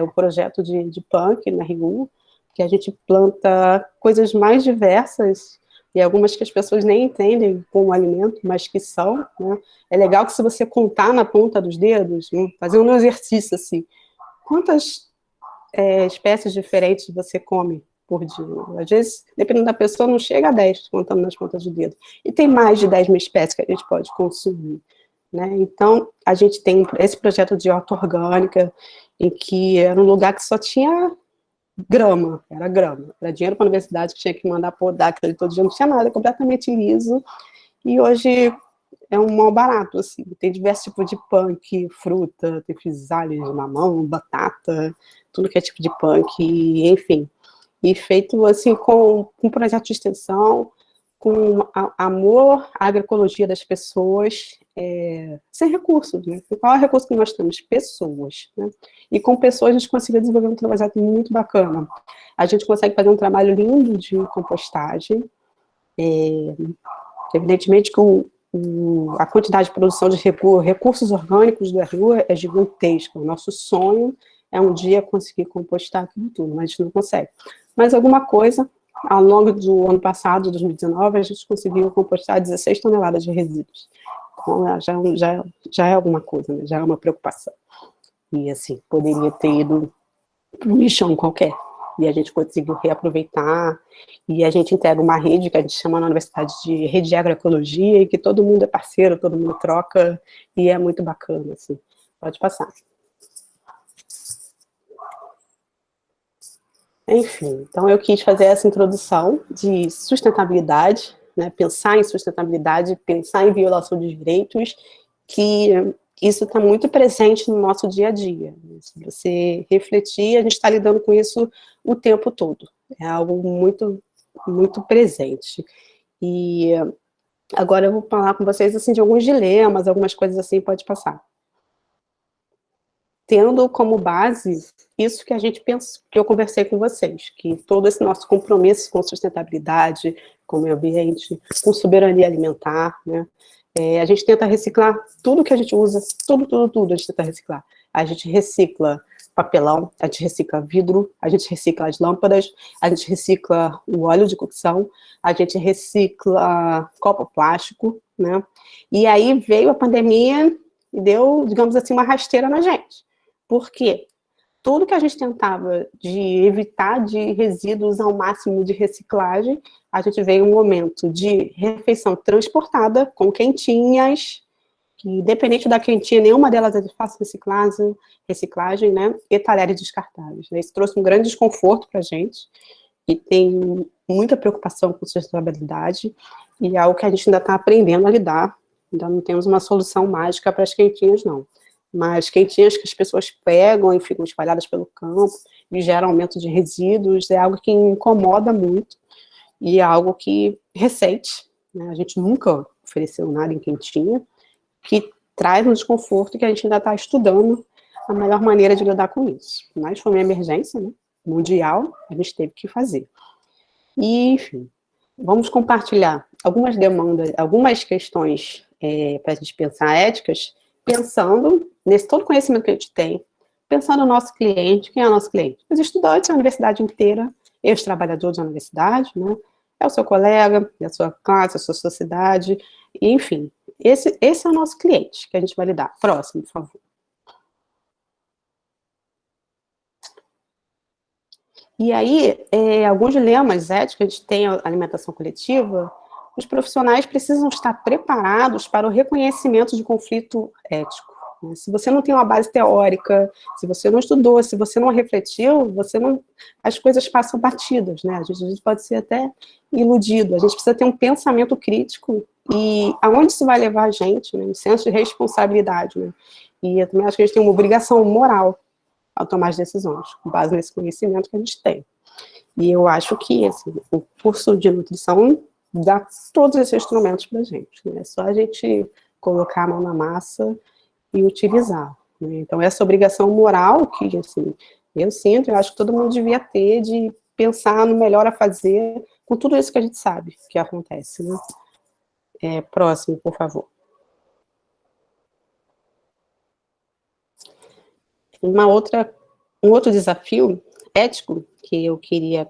o projeto de Punk na RU, que a gente planta coisas mais diversas, e algumas que as pessoas nem entendem como alimento, mas que são, né? É legal que se você contar na ponta dos dedos, né, fazer um exercício assim, quantas espécies diferentes você come por dia? Às vezes, dependendo da pessoa, não chega a 10, contando nas pontas do dedo. E tem mais de 10 mil espécies que a gente pode consumir, né? Então, a gente tem esse projeto de horta orgânica, em que era um lugar que só tinha grama, era dinheiro para a universidade que tinha que mandar podar aquilo todo dia, não tinha nada, completamente liso, e hoje é um mal barato, assim, tem diversos tipos de punk, fruta, tem frisalhas de mamão, batata, tudo que é tipo de punk, enfim, e feito, assim, com um projeto de extensão, com amor à agroecologia das pessoas, sem recursos, né? Qual é o recurso que nós temos? Pessoas, né? E com pessoas a gente conseguiu desenvolver um projeto muito bacana. A gente consegue fazer um trabalho lindo de compostagem, evidentemente que a quantidade de produção de recursos orgânicos do RU é gigantesca. O nosso sonho é um dia conseguir compostar aquilo tudo, mas a gente não consegue. Mas alguma coisa, ao longo do ano passado, 2019, a gente conseguiu compostar 16 toneladas de resíduos. Então, já é alguma coisa, né? Já é uma preocupação. E, assim, poderia ter ido para um lixão qualquer. E a gente conseguiu reaproveitar, e a gente integra uma rede que a gente chama na universidade de rede de agroecologia, e que todo mundo é parceiro, todo mundo troca, e é muito bacana, assim. Pode passar. Enfim, então eu quis fazer essa introdução de sustentabilidade, né, pensar em sustentabilidade, pensar em violação de direitos, que isso está muito presente no nosso dia a dia. Se você refletir, a gente está lidando com isso o tempo todo. É algo muito, muito presente. E agora eu vou falar com vocês assim, de alguns dilemas, algumas coisas assim, pode passar. Tendo como base isso que a gente pensa, que eu conversei com vocês, que todo esse nosso compromisso com sustentabilidade, com o meio ambiente, com soberania alimentar, né? A gente tenta reciclar tudo que a gente usa, tudo a gente tenta reciclar. A gente recicla papelão, a gente recicla vidro, a gente recicla as lâmpadas, a gente recicla o óleo de cocção, a gente recicla copo plástico, né? E aí veio a pandemia e deu, digamos assim, uma rasteira na gente. Por quê? Tudo que a gente tentava de evitar de resíduos ao máximo de reciclagem, a gente veio um momento de refeição transportada, com quentinhas, que independente da quentinha, nenhuma delas é de fácil reciclagem, né, e talheres descartáveis. Né? Isso trouxe um grande desconforto para a gente, e tem muita preocupação com sustentabilidade, e é algo que a gente ainda está aprendendo a lidar, ainda não temos uma solução mágica para as quentinhas, não. Mas quentinhas que as pessoas pegam e ficam espalhadas pelo campo e geram aumento de resíduos, é algo que incomoda muito e é algo que ressente, né? A gente nunca ofereceu nada em quentinha, que traz um desconforto que a gente ainda está estudando a melhor maneira de lidar com isso. Mas foi uma emergência, né, mundial, a gente teve que fazer. E, enfim, vamos compartilhar algumas demandas, algumas questões para a gente pensar éticas, pensando nesse todo conhecimento que a gente tem, pensando no nosso cliente. Quem é o nosso cliente? Os estudantes, a universidade inteira, e os trabalhadores da universidade, né? É o seu colega, é a sua classe, a sua sociedade, e, enfim, esse é o nosso cliente que a gente vai lidar. Próximo, por favor. E aí, alguns dilemas éticos, a gente tem a alimentação coletiva, os profissionais precisam estar preparados para o reconhecimento de conflito ético. Né? Se você não tem uma base teórica, se você não estudou, se você não refletiu, as coisas passam batidas, né? A gente pode ser até iludido, a gente precisa ter um pensamento crítico e aonde isso vai levar a gente, né? Um senso de responsabilidade, né? E eu também acho que a gente tem uma obrigação moral ao tomar as decisões, com base nesse conhecimento que a gente tem. E eu acho que assim, o curso de nutrição dá todos esses instrumentos para a gente, né? É só a gente colocar a mão na massa e utilizar. Né? Então, essa obrigação moral que, assim, eu sinto, eu acho que todo mundo devia ter de pensar no melhor a fazer com tudo isso que a gente sabe que acontece. Né? Próximo, por favor. Um outro desafio ético que eu queria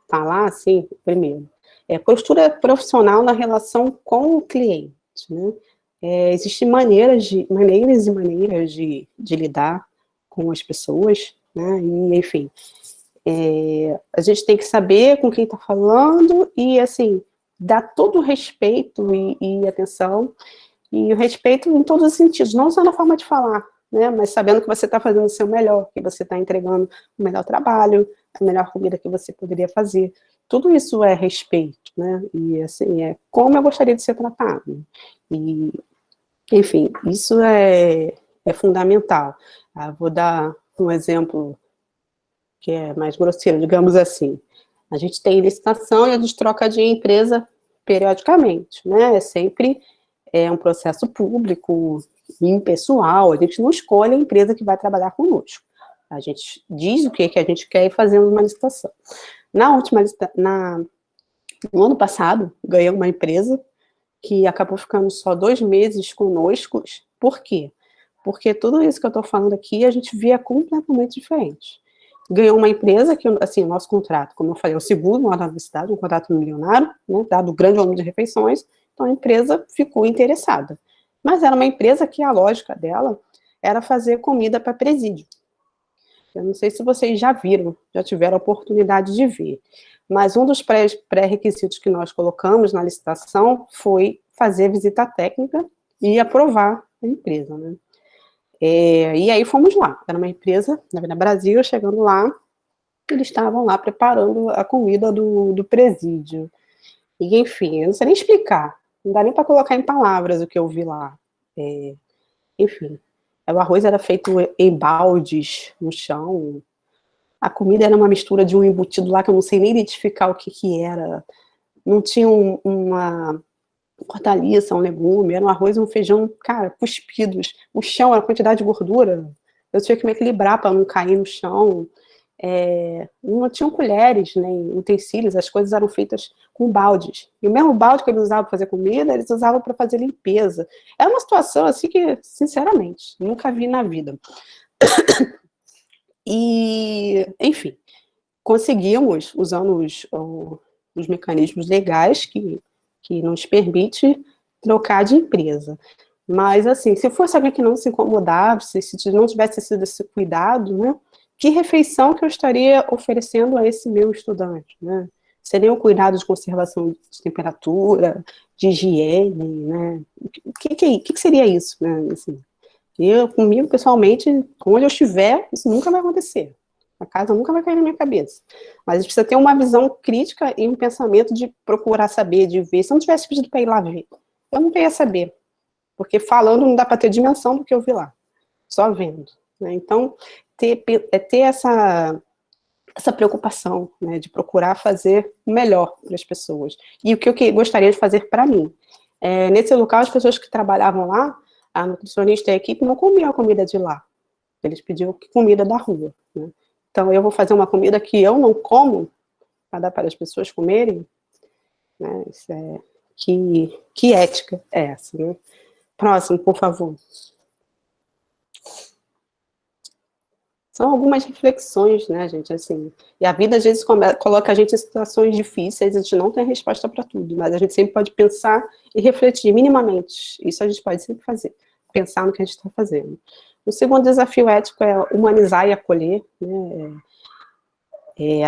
falar, assim, primeiro, é a postura profissional na relação com o cliente, né? Existem maneiras e maneiras de lidar com as pessoas, né? E, enfim, a gente tem que saber com quem está falando e, assim, dar todo o respeito e atenção, e o respeito em todos os sentidos, não só na forma de falar, né? Mas sabendo que você está fazendo o seu melhor, que você está entregando o melhor trabalho, a melhor comida que você poderia fazer. Tudo isso é respeito, né? E, assim, é como eu gostaria de ser tratado. E, enfim, isso é fundamental. Vou dar um exemplo que é mais grosseiro, digamos assim. A gente tem licitação e a gente troca de empresa periodicamente, né? É sempre um processo público, impessoal, a gente não escolhe a empresa que vai trabalhar conosco. A gente diz o que a gente quer e fazemos uma licitação. No ano passado, ganhei uma empresa que acabou ficando só 2 meses conosco. Por quê? Porque tudo isso que eu estou falando aqui, a gente via completamente diferente. Ganhou uma empresa que, assim, o nosso contrato, como eu falei, é o segundo lá na universidade, um contrato milionário, né, dado o grande volume de refeições, então a empresa ficou interessada. Mas era uma empresa que a lógica dela era fazer comida para presídio. Eu não sei se vocês já viram, já tiveram a oportunidade de ver, mas um dos pré-requisitos que nós colocamos na licitação foi fazer visita técnica e aprovar a empresa, né? E aí fomos lá, era uma empresa, na Avenida Brasil, chegando lá, eles estavam lá preparando a comida do presídio. E, enfim, eu não sei nem explicar, não dá nem para colocar em palavras o que eu vi lá. Enfim, o arroz era feito em baldes no chão, a comida era uma mistura de um embutido lá que eu não sei nem identificar o que era, não tinha uma hortaliça, um legume, era um arroz e um feijão, cara, cuspidos, o chão era quantidade de gordura, eu tinha que me equilibrar para não cair no chão, não tinham colheres, nem utensílios, as coisas eram feitas com baldes. E o mesmo balde que eles usavam para fazer comida, eles usavam para fazer limpeza. É uma situação assim que, sinceramente, nunca vi na vida. E, enfim, conseguimos, usando os mecanismos legais que nos permite trocar de empresa. Mas, assim, se fosse alguém que não se incomodasse, se não tivesse sido esse cuidado, né, que refeição que eu estaria oferecendo a esse meu estudante, né? Seria um cuidado de conservação de temperatura, de higiene, né? O que seria isso, né? Assim, comigo, pessoalmente, onde eu estiver, isso nunca vai acontecer. A casa nunca vai cair na minha cabeça. Mas a gente precisa ter uma visão crítica e um pensamento de procurar saber, de ver. Se eu não tivesse pedido para ir lá ver, eu não ia saber. Porque falando não dá para ter dimensão do que eu vi lá. Só vendo. Né? Então, ter essa preocupação, né, de procurar fazer o melhor para as pessoas. E o que eu gostaria de fazer para mim. Nesse local, as pessoas que trabalhavam lá, a nutricionista e a equipe não comiam a comida de lá. Eles pediam comida da rua. Né? Então, eu vou fazer uma comida que eu não como, para dar para as pessoas comerem. Né? Que ética é essa? Né? Próximo, por favor. São algumas reflexões, né, gente, assim, e a vida às vezes coloca a gente em situações difíceis, a gente não tem resposta para tudo, mas a gente sempre pode pensar e refletir minimamente, isso a gente pode sempre fazer, pensar no que a gente está fazendo. O segundo desafio ético é humanizar e acolher, né,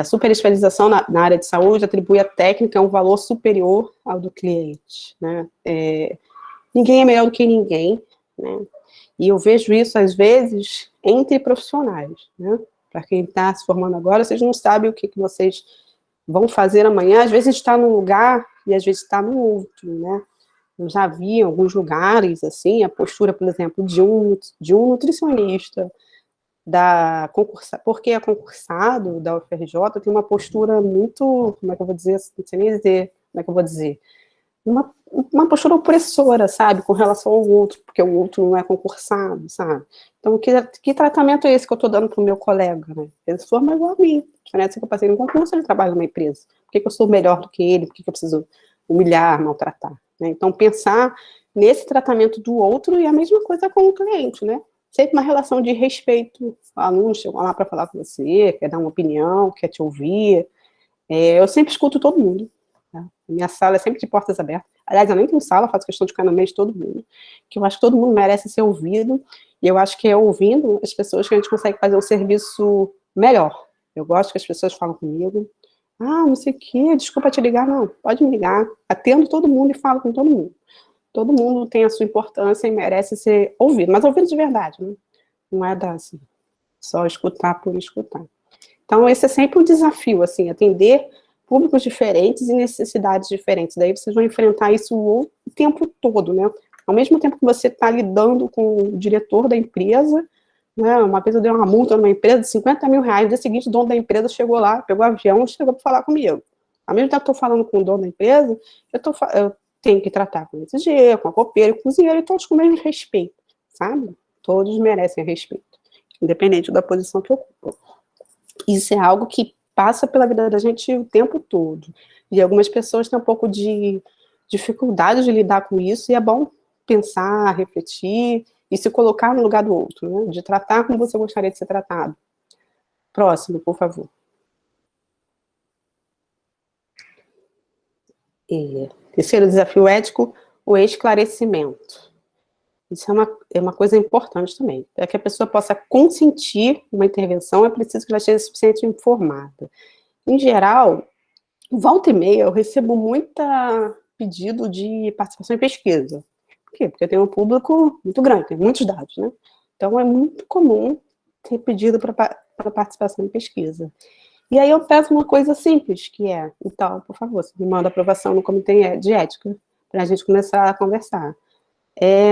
a superespecialização na área de saúde atribui à técnica um valor superior ao do cliente, né, ninguém é melhor do que ninguém, né, e eu vejo isso, às vezes, entre profissionais, né? Para quem está se formando agora, vocês não sabem o que vocês vão fazer amanhã. Às vezes está num lugar e às vezes está no outro, né? Eu já vi em alguns lugares, assim, a postura, por exemplo, de um nutricionista, porque é concursado da UFRJ, tem uma postura muito, como é que eu vou dizer, não sei nem dizer, como é que eu vou dizer, uma postura opressora, sabe, com relação ao outro, porque o outro não é concursado, sabe? Então, que tratamento é esse que eu estou dando para o meu colega, né? Ele se forma igual a mim. Né? Se eu passei no concurso, ele trabalha numa empresa. Por que eu sou melhor do que ele? Por que eu preciso humilhar, maltratar? Né? Então, pensar nesse tratamento do outro e a mesma coisa com o cliente, né? Sempre uma relação de respeito. O aluno chegou lá para falar com você, quer dar uma opinião, quer te ouvir. Eu sempre escuto todo mundo. Tá? Minha sala é sempre de portas abertas. Aliás, eu nem tenho sala, faço questão de ficar no meio de todo mundo. Que eu acho que todo mundo merece ser ouvido. E eu acho que é ouvindo as pessoas que a gente consegue fazer um serviço melhor. Eu gosto que as pessoas falam comigo. Ah, não sei o quê, desculpa te ligar. Não, pode me ligar. Atendo todo mundo e falo com todo mundo. Todo mundo tem a sua importância e merece ser ouvido. Mas ouvido de verdade, né? Não é assim, só escutar por escutar. Então, esse é sempre um desafio, assim, atender públicos diferentes e necessidades diferentes. Daí vocês vão enfrentar isso o tempo todo, né? Ao mesmo tempo que você está lidando com o diretor da empresa, né? Uma vez eu dei uma multa numa empresa de 50 mil reais, no dia seguinte o dono da empresa chegou lá, pegou o avião e chegou para falar comigo. Ao mesmo tempo que eu estou falando com o dono da empresa, eu tenho que tratar com o SG, com a copeira, com o cozinheiro, e todos com o mesmo respeito, sabe? Todos merecem respeito, independente da posição que ocupam. Isso é algo que passa pela vida da gente o tempo todo. E algumas pessoas têm um pouco de dificuldade de lidar com isso, e é bom pensar, refletir e se colocar no lugar do outro, né? De tratar como você gostaria de ser tratado. Próximo, por favor. Terceiro desafio ético, o esclarecimento. Isso é uma coisa importante também. Para que a pessoa possa consentir uma intervenção, é preciso que ela esteja suficientemente informada. Em geral, volta e meia, eu recebo muita pedido de participação em pesquisa. Por quê? Porque eu tenho um público muito grande, tem muitos dados, né? Então, é muito comum ter pedido para participação em pesquisa. E aí eu peço uma coisa simples, que é, então, por favor, você me manda aprovação no comitê de ética, para a gente começar a conversar.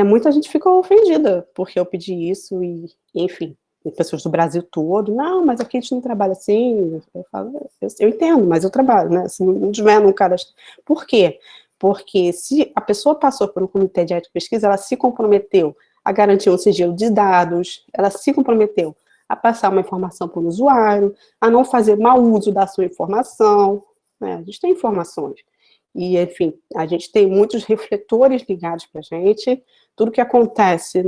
Muita gente ficou ofendida, porque eu pedi isso, e enfim, tem pessoas do Brasil todo, não, mas aqui a gente não trabalha assim. Eu falo, eu entendo, mas eu trabalho, né? Se não tiver num cadastro. Por quê? Porque se a pessoa passou por um comitê de ética e pesquisa, ela se comprometeu a garantir um sigilo de dados, ela se comprometeu a passar uma informação para o usuário, a não fazer mau uso da sua informação, né? A gente tem informações. E, enfim, a gente tem muitos refletores ligados para a gente, tudo que acontece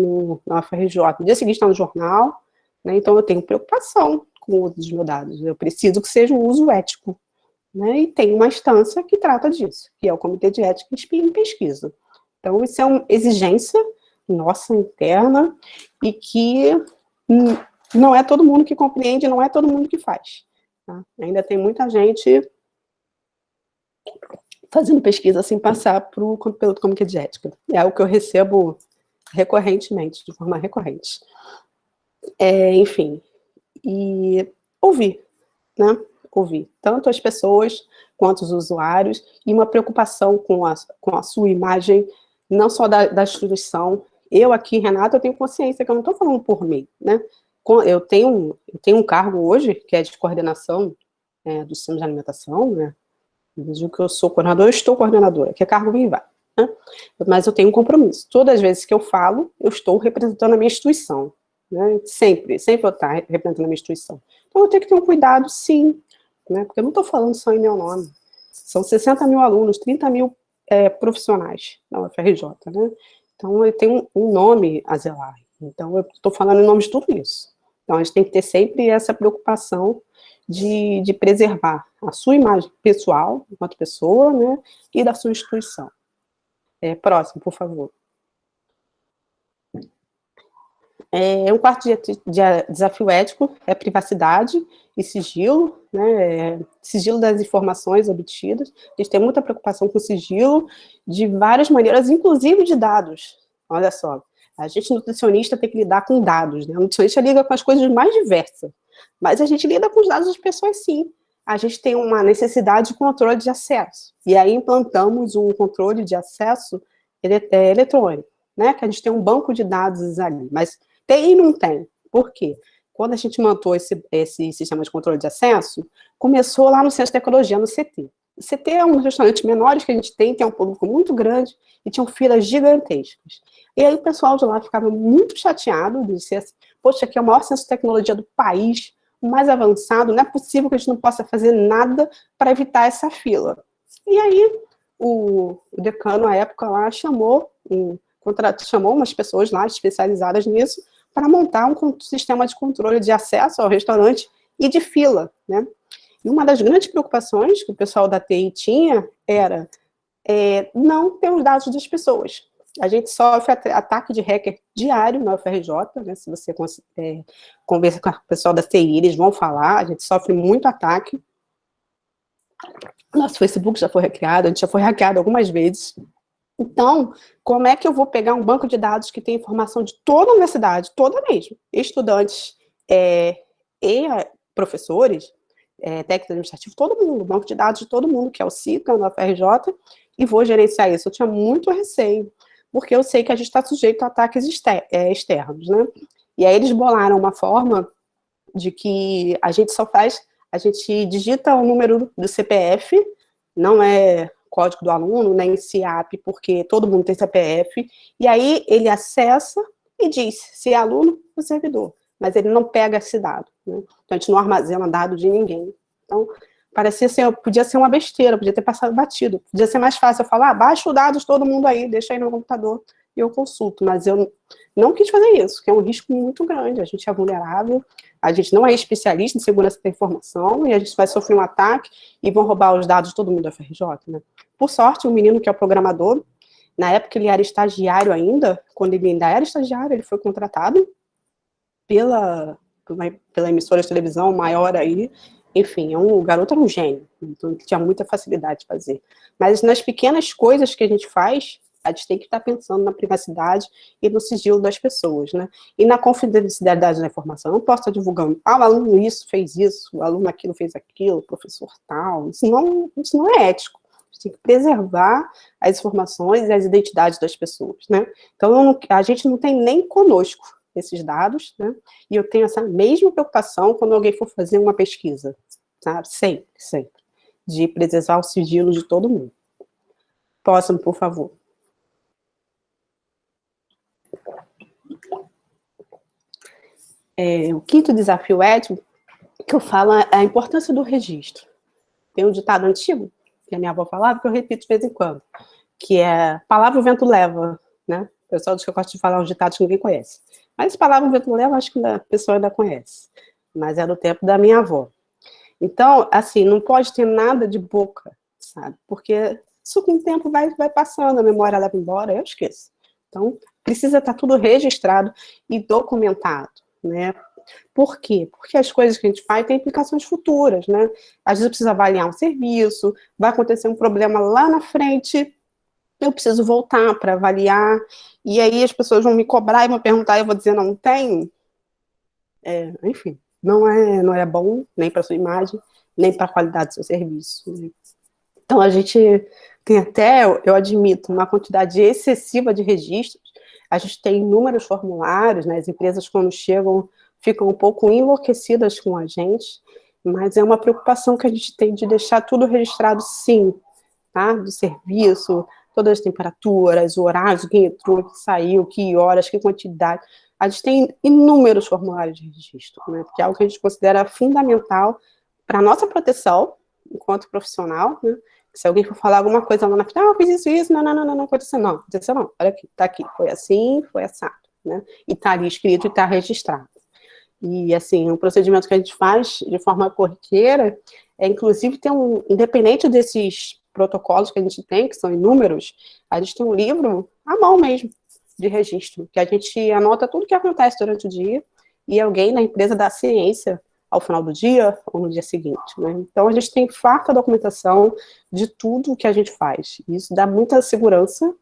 na UFRJ, no dia seguinte está no jornal, né? Então eu tenho preocupação com o uso dos meus dados, eu preciso que seja um uso ético, né? E tem uma instância que trata disso, que é o Comitê de Ética em Pesquisa. Então isso é uma exigência nossa interna, e que não é todo mundo que compreende, não é todo mundo que faz. Tá? Ainda tem muita gente fazendo pesquisa sem passar pelo comitê de ética. É algo que eu recebo recorrentemente, de forma recorrente. Enfim, e ouvir, né? Ouvir tanto as pessoas quanto os usuários, e uma preocupação com a sua imagem, não só da instituição. Eu aqui, Renata, eu tenho consciência que eu não estou falando por mim, né? Eu tenho um cargo hoje, que é de coordenação do sistema de alimentação, né? Digo que eu sou coordenadora, eu estou coordenadora, que é cargo vem e vai, né? Mas eu tenho um compromisso. Todas as vezes que eu falo, eu estou representando a minha instituição, né? Sempre eu estou representando a minha instituição. Então eu tenho que ter um cuidado, sim, né? Porque eu não estou falando só em meu nome. São 60 mil alunos, 30 mil profissionais da UFRJ, né? Então eu tenho um nome a zelar. Então eu estou falando em nome de tudo isso. Então a gente tem que ter sempre essa preocupação de preservar a sua imagem pessoal, enquanto pessoa, né, e da sua instituição. Próximo, por favor. Um quarto de desafio ético é privacidade e sigilo, né, sigilo das informações obtidas. A gente tem muita preocupação com sigilo de várias maneiras, inclusive de dados. Olha só, a gente nutricionista tem que lidar com dados, né? O nutricionista lida com as coisas mais diversas, mas a gente lida com os dados das pessoas, sim. A gente tem uma necessidade de controle de acesso, e aí implantamos um controle de acesso eletrônico, né? Que a gente tem um banco de dados ali, mas tem e não tem. Por quê? Quando a gente montou esse sistema de controle de acesso, começou lá no Centro de Tecnologia, no CT. O CT é um dos restaurantes menores que a gente tem um público muito grande, e tinham filas gigantescas. E aí o pessoal de lá ficava muito chateado, disse assim, poxa, aqui é o maior centro de tecnologia do país, o mais avançado, não é possível que a gente não possa fazer nada para evitar essa fila. E aí o decano, à época, lá chamou umas pessoas lá especializadas nisso para montar um sistema de controle de acesso ao restaurante e de fila, né? E uma das grandes preocupações que o pessoal da TI tinha era não ter os dados das pessoas. A gente sofre ataque de hacker diário na UFRJ, né? Se você conversa com o pessoal da TI, eles vão falar, a gente sofre muito ataque. Nosso Facebook já foi hackeado, a gente já foi hackeado algumas vezes. Então, como é que eu vou pegar um banco de dados que tem informação de toda a universidade, toda mesmo, estudantes e professores, técnico administrativo, todo mundo, banco de dados de todo mundo, que é o SICA, no UFRJ, e vou gerenciar isso? Eu tinha muito receio, porque eu sei que a gente está sujeito a ataques externos, né? E aí eles bolaram uma forma de que a gente digita o número do CPF, não é código do aluno, nem CIAP, porque todo mundo tem CPF, e aí ele acessa e diz se é aluno ou servidor, mas ele não pega esse dado, né? Então a gente não armazena dado de ninguém. Então, podia ser uma besteira, podia ter passado batido, podia ser mais fácil eu falar, baixa os dados todo mundo aí, deixa aí no computador e eu consulto, mas eu não quis fazer isso, que é um risco muito grande, a gente é vulnerável, a gente não é especialista em segurança da informação, e a gente vai sofrer um ataque e vão roubar os dados de todo mundo da UFRJ, né? Por sorte, o menino que é o programador, Na época ele era estagiário ainda, quando ele ainda era estagiário, ele foi contratado pela emissora de televisão maior aí. Enfim, o garoto era um gênio, então ele tinha muita facilidade de fazer. Mas nas pequenas coisas que a gente faz, a gente tem que estar pensando na privacidade e no sigilo das pessoas, né? E na confidencialidade da informação. Eu não posso estar divulgando, o aluno isso fez isso, o aluno aquilo fez aquilo, o professor tal. Isso não é ético. A gente tem que preservar as informações e as identidades das pessoas, né? Então, a gente não tem nem conosco esses dados, né? E eu tenho essa mesma preocupação quando alguém for fazer uma pesquisa, sabe? Sempre, sempre. De preservar o sigilo de todo mundo. Próximo, por favor. O quinto desafio ético, que eu falo, é a importância do registro. Tem um ditado antigo, que a minha avó falava, que eu repito de vez em quando, que é, palavra o vento leva, né? O pessoal diz que eu gosto de falar um ditado que ninguém conhece. Mas palavra o vento leva, acho que a pessoa ainda conhece. Mas é do tempo da minha avó. Então, assim, não pode ter nada de boca, sabe? Porque isso com o tempo vai passando, a memória leva embora, eu esqueço. Então, precisa estar tudo registrado e documentado, né? Por quê? Porque as coisas que a gente faz têm implicações futuras, né? Às vezes eu preciso avaliar um serviço, vai acontecer um problema lá na frente, eu preciso voltar para avaliar, e aí as pessoas vão me cobrar e vão perguntar, e eu vou dizer, não tenho. Enfim, não é bom, nem para sua imagem, nem para a qualidade do seu serviço, né? Então, a gente tem até, eu admito, uma quantidade excessiva de registros. A gente tem inúmeros formulários, né? As empresas, quando chegam, ficam um pouco enlouquecidas com a gente, mas é uma preocupação que a gente tem de deixar tudo registrado, sim, tá? Do serviço, todas as temperaturas, horários, quem entrou, quem saiu, que horas, que quantidade. A gente tem inúmeros formulários de registro, né? Porque é algo que a gente considera fundamental para a nossa proteção, enquanto profissional, né? Se alguém for falar alguma coisa lá na frente, eu fiz isso, não aconteceu não, olha aqui, tá aqui, foi assim, foi assado, né? E tá ali escrito e tá registrado. E, assim, o procedimento que a gente faz de forma corriqueira inclusive, independente desses protocolos que a gente tem, que são inúmeros, a gente tem um livro à mão mesmo, de registro, que a gente anota tudo que acontece durante o dia, e alguém na empresa dá ciência ao final do dia ou no dia seguinte, né? Então, a gente tem farta documentação de tudo que a gente faz. E isso dá muita segurança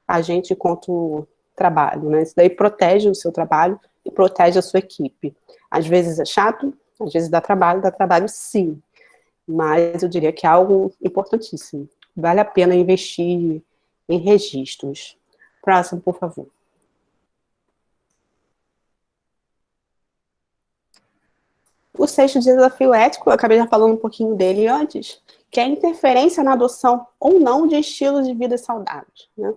a gente enquanto trabalho, né? Isso daí protege o seu trabalho e protege a sua equipe. Às vezes é chato, às vezes dá trabalho sim, mas eu diria que é algo importantíssimo. Vale a pena investir em registros. Próximo, por favor. O sexto desafio ético, eu acabei já falando um pouquinho dele antes, que é a interferência na adoção ou não de estilos de vida saudáveis, né?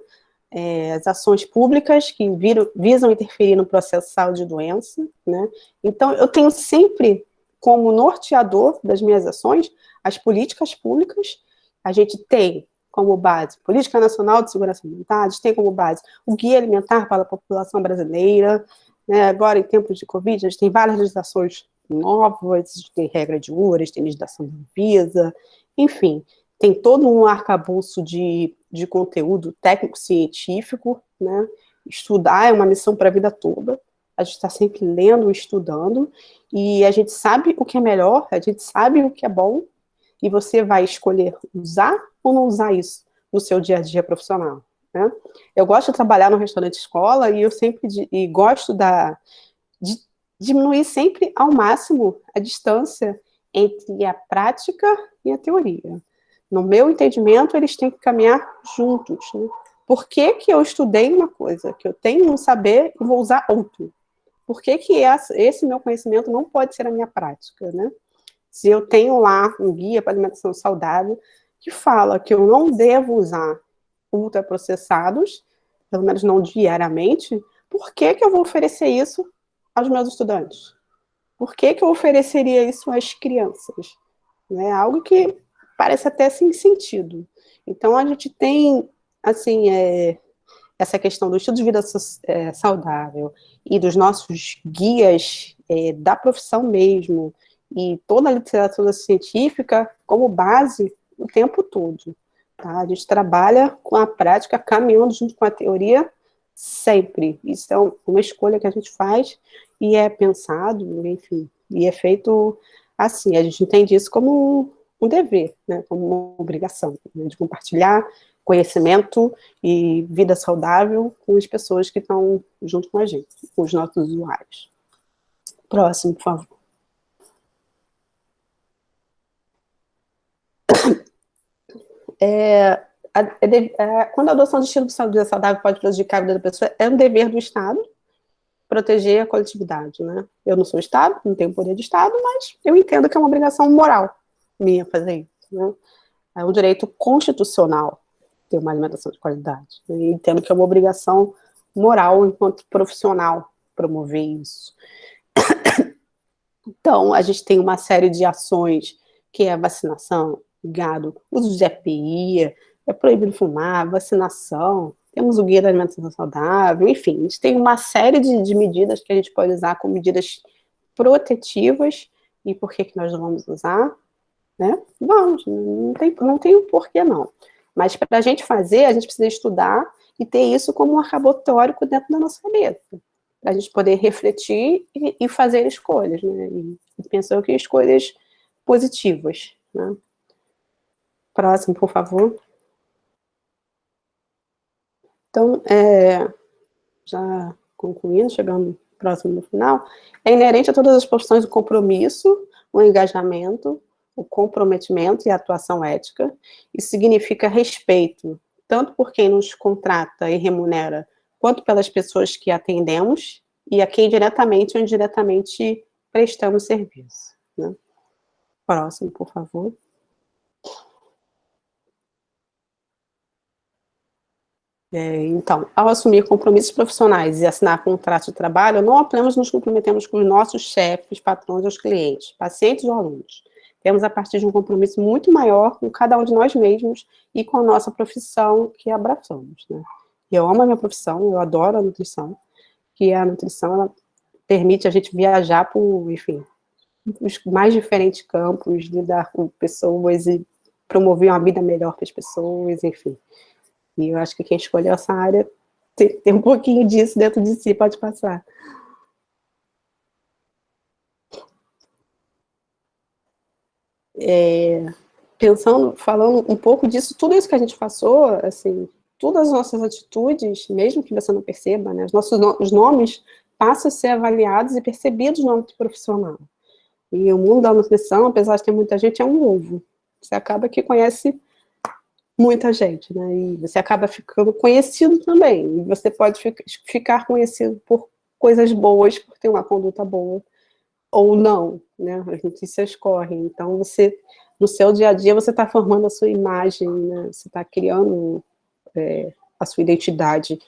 As ações públicas que visam interferir no processo de saúde e doença, né? Então, eu tenho sempre como norteador das minhas ações as políticas públicas. A gente tem como base Política Nacional de Segurança Alimentar, a gente tem como base o Guia Alimentar para a População Brasileira, né? Agora, em tempos de Covid, a gente tem várias legislações novas, a gente tem regra de URAS, tem legislação da Anvisa, enfim, tem todo um arcabouço de conteúdo técnico-científico, né? Estudar é uma missão para a vida toda, a gente está sempre lendo, estudando, e a gente sabe o que é melhor, a gente sabe o que é bom, e você vai escolher usar ou não usar isso no seu dia a dia profissional, né? Eu gosto de trabalhar no restaurante escola, e eu sempre gosto de diminuir sempre ao máximo a distância entre a prática e a teoria. No meu entendimento, eles têm que caminhar juntos, né? Por que que eu estudei uma coisa, que eu tenho um saber e vou usar outro? Por que que esse meu conhecimento não pode ser a minha prática, né? Se eu tenho lá um guia para alimentação saudável que fala que eu não devo usar ultraprocessados, pelo menos não diariamente, por que que eu vou oferecer isso aos meus estudantes? Por que que eu ofereceria isso às crianças? É algo que parece até sem sentido. Então, a gente tem, assim, essa questão do estilo de vida saudável e dos nossos guias da profissão mesmo, e toda a literatura científica como base o tempo todo. Tá? A gente trabalha com a prática, caminhando junto com a teoria, sempre. Isso é uma escolha que a gente faz e é pensado, enfim, e é feito assim. A gente entende isso como um dever, né? Como uma obrigação, né? De compartilhar conhecimento e vida saudável com as pessoas que estão junto com a gente, com os nossos usuários. Próximo, por favor. Quando a adoção de estilo de vida saudável pode prejudicar a vida da pessoa, é um dever do Estado proteger a coletividade, né? Eu não sou Estado, não tenho poder de Estado, mas eu entendo que é uma obrigação moral minha fazer isso, né? É um direito constitucional ter uma alimentação de qualidade. Eu entendo que é uma obrigação moral, enquanto profissional, promover isso. Então, a gente tem uma série de ações, que é a vacinação, gado, uso de EPI, é proibido fumar, vacinação, temos o guia da alimentação saudável, enfim, a gente tem uma série de medidas que a gente pode usar como medidas protetivas, e por que nós não vamos usar? Né? Vamos, não tem um porquê não. Mas para a gente fazer, a gente precisa estudar e ter isso como um arcabouço teórico dentro da nossa cabeça, para a gente poder refletir e fazer escolhas, né? E pensar que escolhas positivas, né? Próximo, por favor. Então, já concluindo, chegando próximo no final, é inerente a todas as profissões o compromisso, o engajamento, o comprometimento e a atuação ética. Isso significa respeito, tanto por quem nos contrata e remunera, quanto pelas pessoas que atendemos e a quem diretamente ou indiretamente prestamos serviço, né? Próximo, por favor. Então, ao assumir compromissos profissionais e assinar contratos de trabalho, não apenas nos comprometemos com os nossos chefes, patrões, os clientes, pacientes ou alunos. Temos a partir de um compromisso muito maior com cada um de nós mesmos e com a nossa profissão que abraçamos, né? Eu amo a minha profissão, eu adoro a nutrição, que a nutrição, ela permite a gente viajar por, enfim, os mais diferentes campos, lidar com pessoas e promover uma vida melhor para as pessoas, enfim. E eu acho que quem escolheu essa área tem um pouquinho disso dentro de si, pode passar. Falando um pouco disso, tudo isso que a gente passou, assim, todas as nossas atitudes, mesmo que você não perceba, né, os nomes passam a ser avaliados e percebidos no âmbito profissional. E o mundo da nutrição, apesar de ter muita gente, é um ovo. Você acaba que conhece muita gente, né? E você acaba ficando conhecido também. E você pode ficar conhecido por coisas boas, por ter uma conduta boa, ou não, né? As notícias correm. Então, você, no seu dia a dia, você está formando a sua imagem, né? Você está criando a sua identidade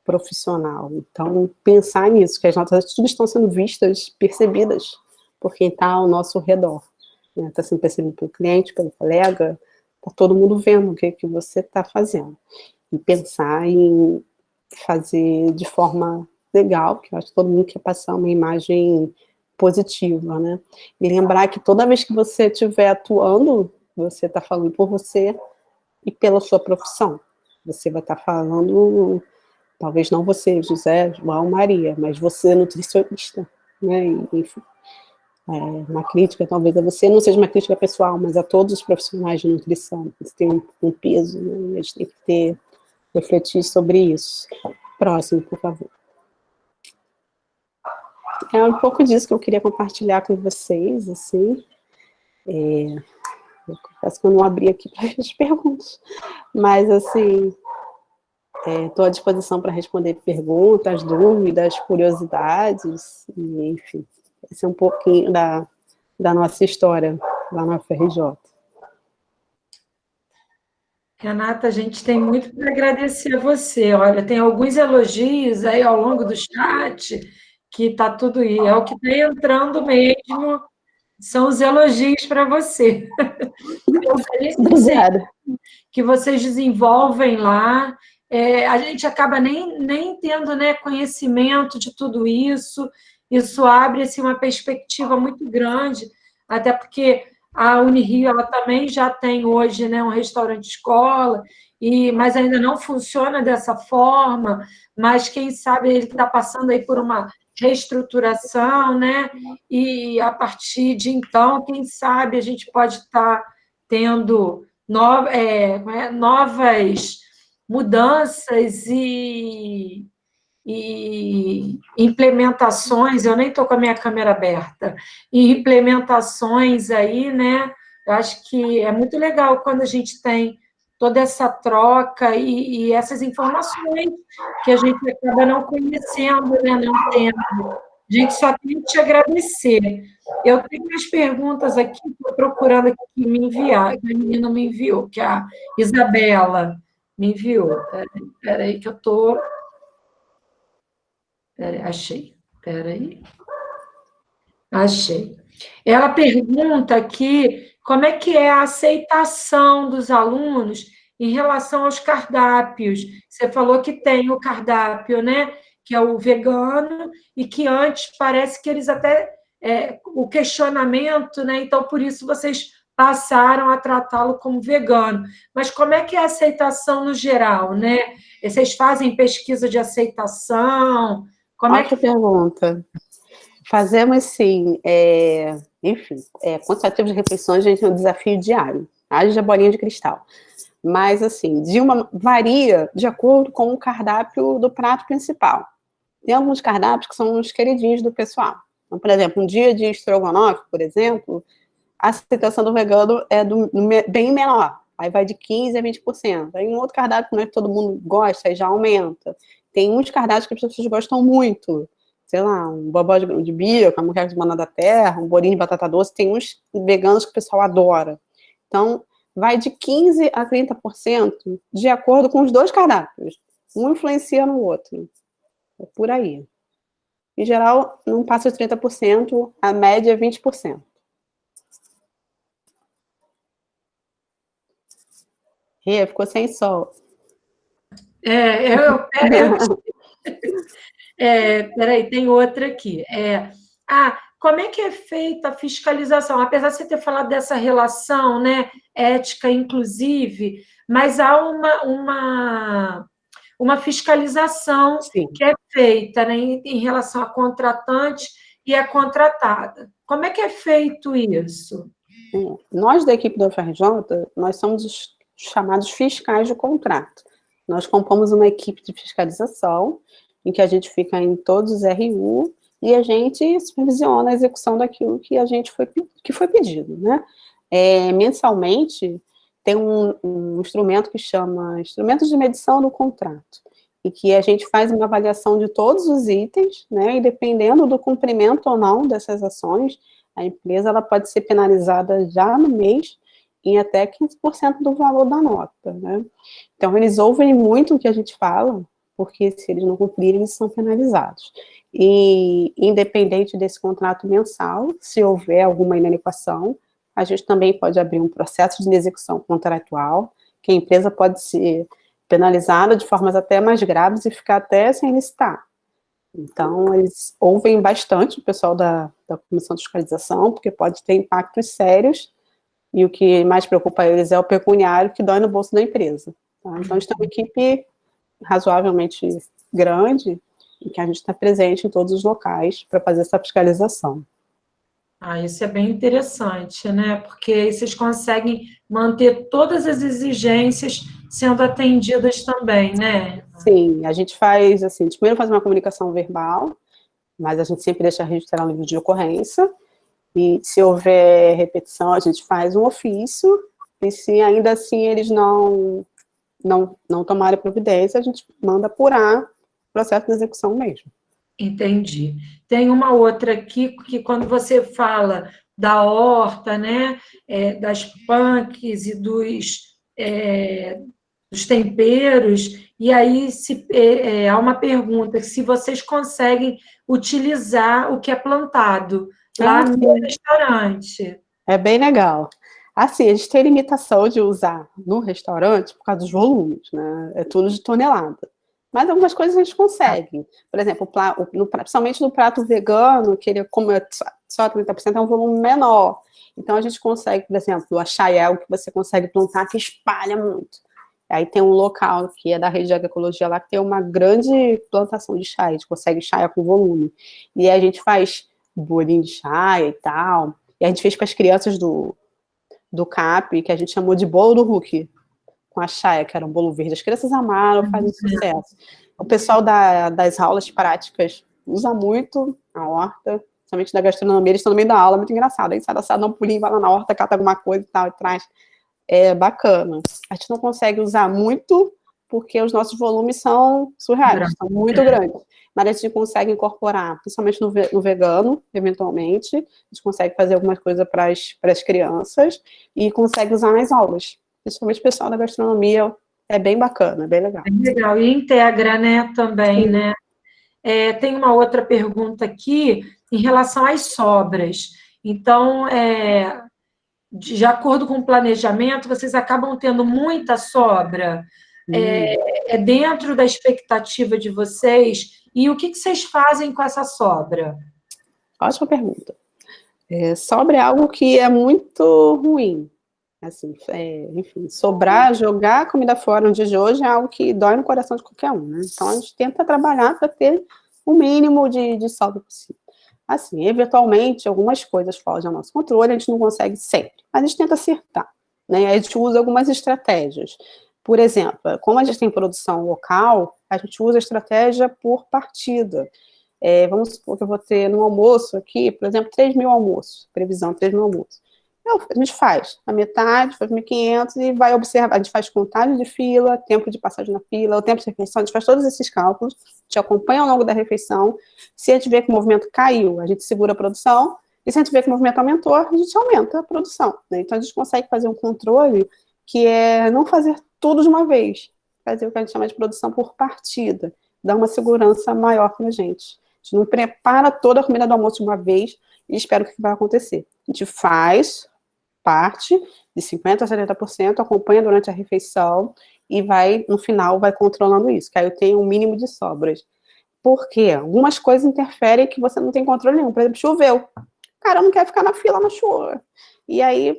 profissional. Então, pensar nisso, que as nossas atitudes estão sendo vistas, percebidas por quem está ao nosso redor. Está sendo percebido pelo cliente, pelo colega, está todo mundo vendo o que você está fazendo. E pensar em fazer de forma legal, que eu acho que todo mundo quer passar uma imagem positiva, né? E lembrar que toda vez que você estiver atuando, você está falando por você e pela sua profissão. Você vai estar falando, talvez não você, José, João, Maria, mas você, nutricionista, né? Enfim. Uma crítica, talvez a você, não seja uma crítica pessoal, mas a todos os profissionais de nutrição, eles têm um peso, né? A gente tem que refletir sobre isso. Próximo, por favor. É um pouco disso que eu queria compartilhar com vocês, assim. Eu confesso que eu não abri aqui para as perguntas, mas, assim, estou à disposição para responder perguntas, dúvidas, curiosidades, e, enfim. Esse é um pouquinho da nossa história lá na UFRJ. Renata, a gente tem muito para agradecer a você. Olha, tem alguns elogios aí ao longo do chat, que está tudo aí. É o que está entrando mesmo, são os elogios para você. Obrigada. Que vocês desenvolvem lá. A gente acaba nem tendo, né, conhecimento de tudo isso. Isso abre assim, uma perspectiva muito grande, até porque A Unirio, ela também já tem hoje, né, um restaurante escola, mas ainda não funciona dessa forma, mas quem sabe ele está passando aí por uma reestruturação, né? E a partir de então, quem sabe a gente pode estar tendo novas mudanças e implementações, eu nem estou com a minha câmera aberta, e implementações aí, né? Eu acho que é muito legal quando a gente tem toda essa troca e essas informações que a gente acaba não conhecendo, né? Não tendo. A gente só tem que te agradecer. Eu tenho umas perguntas aqui, estou procurando aqui me enviar, que a menina me enviou, que a Isabela me enviou. Espera aí que eu estou... Achei. Espera aí. Achei. Ela pergunta aqui como é que é a aceitação dos alunos em relação aos cardápios. Você falou que tem o cardápio, né? Que é o vegano, e que antes parece que eles até... o questionamento, né? Então, por isso, vocês passaram a tratá-lo como vegano. Mas como é que é a aceitação no geral, né? Vocês fazem pesquisa de aceitação? Como é que... Ótima pergunta. Fazemos, sim, enfim, quantitativos de refeições, a gente tem um desafio diário, haja bolinha de cristal. Mas, assim, varia de acordo com o cardápio do prato principal. Tem alguns cardápios que são os queridinhos do pessoal. Então, por exemplo, um dia de estrogonofe, por exemplo, a aceitação do vegano é bem menor. Aí vai de 15% a 20%. Aí um outro cardápio que não é que todo mundo gosta, aí já aumenta. Tem uns cardápios que as pessoas gostam muito. Sei lá, um bobó de bico, uma moqueca de banana da terra, um bolinho de batata doce. Tem uns veganos que o pessoal adora. Então, vai de 15% a 30% de acordo com os dois cardápios. Um influencia no outro. É por aí. Em geral, não passa de 30%, a média é 20%. Ficou sem sol. Peraí, tem outra aqui. Como é que é feita a fiscalização? Apesar de você ter falado dessa relação, né, ética, inclusive, mas há uma fiscalização Sim. que é feita, né, em relação à contratante e à contratada. Como é que é feito isso? Nós, da equipe do UFRJ, nós somos os chamados fiscais de contrato. Nós compomos uma equipe de fiscalização, em que a gente fica em todos os RU, e a gente supervisiona a execução daquilo que foi pedido, né? Mensalmente, tem um instrumento que chama Instrumentos de Medição do Contrato, e que a gente faz uma avaliação de todos os itens, né? E dependendo do cumprimento ou não dessas ações, a empresa ela pode ser penalizada já no mês em até 15% do valor da nota, né? Então, eles ouvem muito o que a gente fala, porque se eles não cumprirem, eles são penalizados. E, independente desse contrato mensal, se houver alguma inadequação, a gente também pode abrir um processo de execução contratual, que a empresa pode ser penalizada de formas até mais graves e ficar até sem licitar. Então, eles ouvem bastante o pessoal da Comissão de Fiscalização, porque pode ter impactos sérios, e o que mais preocupa eles é o pecuniário, que dói no bolso da empresa. Tá? Então, a gente tem uma equipe razoavelmente grande, e que a gente está presente em todos os locais para fazer essa fiscalização. Isso é bem interessante, né? Porque aí vocês conseguem manter todas as exigências sendo atendidas também, né? Sim, a gente faz, assim, a gente primeiro faz uma comunicação verbal, mas a gente sempre deixa registrar no livro de ocorrência, e se houver repetição, a gente faz um ofício, e se ainda assim eles não tomarem providência, a gente manda apurar o processo de execução mesmo. Entendi. Tem uma outra aqui, que quando você fala da horta, né, das punks e dos temperos, e aí há uma pergunta, se vocês conseguem utilizar o que é plantado lá no restaurante. É bem legal. Assim, a gente tem limitação de usar no restaurante por causa dos volumes, né? É tudo de tonelada. Mas algumas coisas a gente consegue. Por exemplo, principalmente no prato vegano, que ele, como é só 30%, é um volume menor. Então, a gente consegue, por exemplo, a chai é algo que você consegue plantar que espalha muito. Aí tem um local que é da rede de agroecologia lá, que tem uma grande plantação de chai, a gente consegue chai com volume. E aí a gente faz bolinho de chai e tal. E a gente fez para as crianças do CAP, que a gente chamou de bolo do Hulk, com a chaia, que era um bolo verde. As crianças amaram, fazem sucesso. O pessoal das aulas práticas usa muito a horta, principalmente da gastronomia, eles estão no meio da aula, muito engraçado. Aí sai da sala, dá um pulinho, vai lá na horta, cata alguma coisa e tal, e traz. É bacana. A gente não consegue usar muito, porque os nossos volumes são surreais, são muito grandes. Mas a gente consegue incorporar, principalmente no vegano, eventualmente, a gente consegue fazer algumas coisas para as crianças e consegue usar nas aulas. Principalmente o pessoal da gastronomia, é bem bacana, é bem legal. É legal, e integra, né, também, sim, né? Tem uma outra pergunta aqui em relação às sobras. Então, de acordo com o planejamento, vocês acabam tendo muita sobra? É dentro da expectativa de vocês? E o que vocês fazem com essa sobra? Ótima pergunta. Sobra é algo que é muito ruim. Assim, enfim, sobrar, jogar comida fora no dia de hoje é algo que dói no coração de qualquer um, né? Então, a gente tenta trabalhar para ter o mínimo de sobra possível. Assim, eventualmente, algumas coisas fogem ao nosso controle, a gente não consegue sempre, mas a gente tenta acertar, né? A gente usa algumas estratégias. Por exemplo, como a gente tem produção local, a gente usa a estratégia por partida. Vamos supor que eu vou ter no almoço aqui, por exemplo, 3.000 almoços, previsão, 3.000 almoços. A gente faz a metade, faz 1.500 e vai observar, a gente faz contagem de fila, tempo de passagem na fila, o tempo de refeição, a gente faz todos esses cálculos, a gente acompanha ao longo da refeição, se a gente vê que o movimento caiu, a gente segura a produção, e se a gente vê que o movimento aumentou, a gente aumenta a produção, né? Então, a gente consegue fazer um controle que é não fazer tudo de uma vez, fazer o que a gente chama de produção por partida, dá uma segurança maior para a gente. A gente não prepara toda a comida do almoço de uma vez e espera o que vai acontecer. A gente faz parte de 50% a 70%, acompanha durante a refeição e no final, vai controlando isso, que aí eu tenho um mínimo de sobras. Por quê? Algumas coisas interferem que você não tem controle nenhum. Por exemplo, choveu. O cara não quer ficar na fila na chuva. E aí,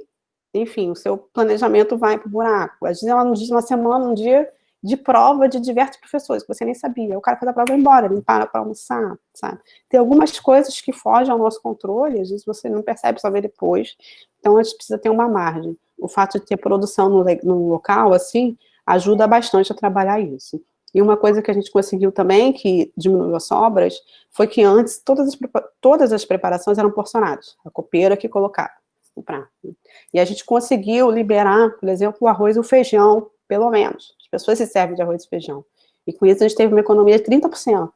enfim, o seu planejamento vai pro buraco. Às vezes, ela diz uma semana, um dia de prova de diversos professores, que você nem sabia. O cara faz a prova e vai embora, ele para almoçar, sabe? Tem algumas coisas que fogem ao nosso controle, às vezes você não percebe, só vê depois. Então, a gente precisa ter uma margem. O fato de ter produção no local, assim, ajuda bastante a trabalhar isso. E uma coisa que a gente conseguiu também, que diminuiu as sobras, foi que antes todas as preparações eram porcionadas. A copeira que colocava o prato. E a gente conseguiu liberar, por exemplo, o arroz e o feijão, pelo menos. As pessoas se servem de arroz e feijão. E com isso a gente teve uma economia de 30%.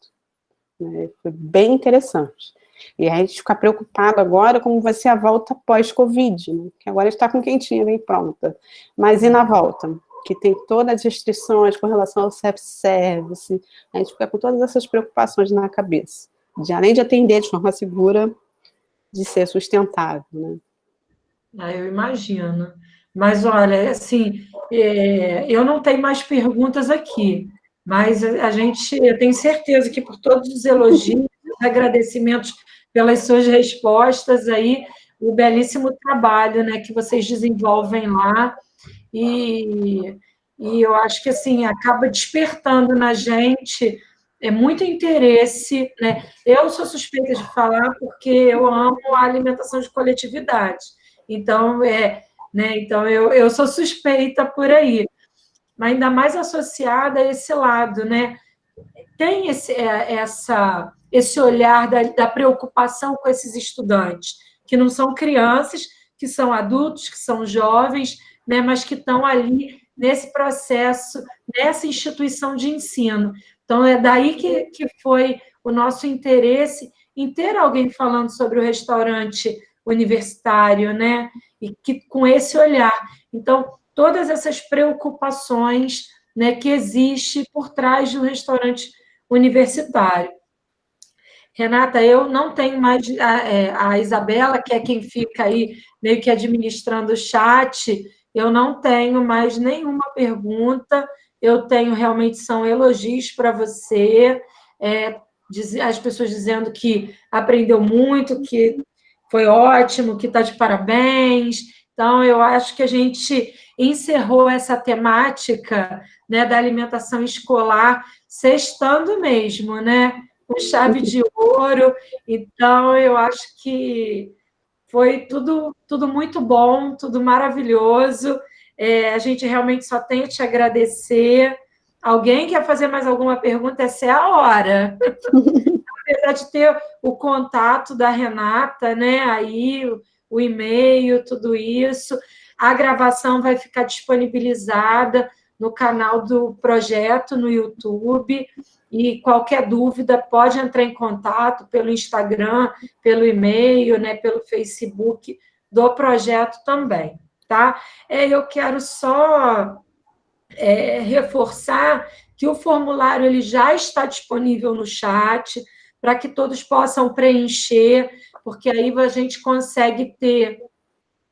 Né? Foi bem interessante. E a gente fica preocupado agora como vai ser a volta pós-Covid, né? Que agora a gente está com quentinha bem pronta. Mas e na volta? Que tem todas as restrições com relação ao self-service, a gente fica com todas essas preocupações na cabeça. Além de atender de forma segura, de ser sustentável, né? Eu imagino. Mas, olha, assim, eu não tenho mais perguntas aqui, mas eu tenho certeza que por todos os elogios, agradecimentos pelas suas respostas aí, o belíssimo trabalho, né, que vocês desenvolvem lá, e eu acho que, assim, acaba despertando na gente muito interesse, né? Eu sou suspeita de falar porque eu amo a alimentação de coletividade. Então, então eu sou suspeita por aí, mas ainda mais associada a esse lado, né? Tem esse olhar da preocupação com esses estudantes, que não são crianças, que são adultos, que são jovens, né? Mas que estão ali nesse processo, nessa instituição de ensino. Então, é daí que foi o nosso interesse em ter alguém falando sobre o restaurante universitário, né? E que com esse olhar. Então, todas essas preocupações, né, que existe por trás de um restaurante universitário. Renata, eu não tenho mais a Isabela, que é quem fica aí meio que administrando o chat, eu não tenho mais nenhuma pergunta. eu tenho realmente são elogios para você, as pessoas dizendo que aprendeu muito, que foi ótimo, que está de parabéns. Então, eu acho que a gente encerrou essa temática, né, da alimentação escolar, sextando mesmo, né, com chave de ouro. Então, eu acho que foi tudo muito bom, tudo maravilhoso. A gente realmente só tem a te agradecer. Alguém quer fazer mais alguma pergunta? Essa é a hora. Apesar de ter o contato da Renata, né? Aí, o e-mail, tudo isso. A gravação vai ficar disponibilizada no canal do projeto no YouTube. E qualquer dúvida pode entrar em contato pelo Instagram, pelo e-mail, né, pelo Facebook do projeto também, tá? Eu quero só reforçar que o formulário ele já está disponível no chat, para que todos possam preencher, porque aí a gente consegue ter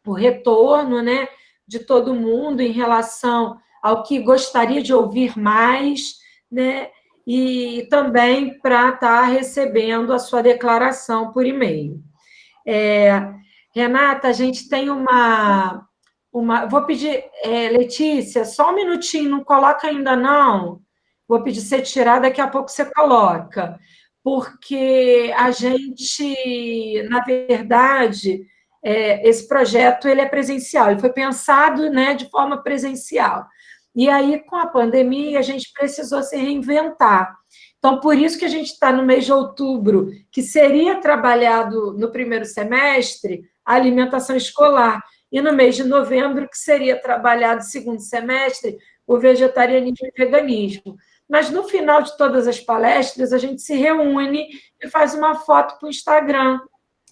o retorno, né, de todo mundo em relação ao que gostaria de ouvir mais, né, e também para estar recebendo a sua declaração por e-mail. Renata, a gente tem uma vou pedir, Letícia, só um minutinho, não coloca ainda não. Vou pedir você tirar, daqui a pouco você coloca. Porque a gente, na verdade, esse projeto ele é presencial, ele foi pensado, né, de forma presencial. E aí, com a pandemia, a gente precisou se reinventar. Então, por isso que a gente está no mês de outubro, que seria trabalhado no primeiro semestre a alimentação escolar, e no mês de novembro, que seria trabalhado no segundo semestre, o vegetarianismo e veganismo. Mas no final de todas as palestras, a gente se reúne e faz uma foto para o Instagram.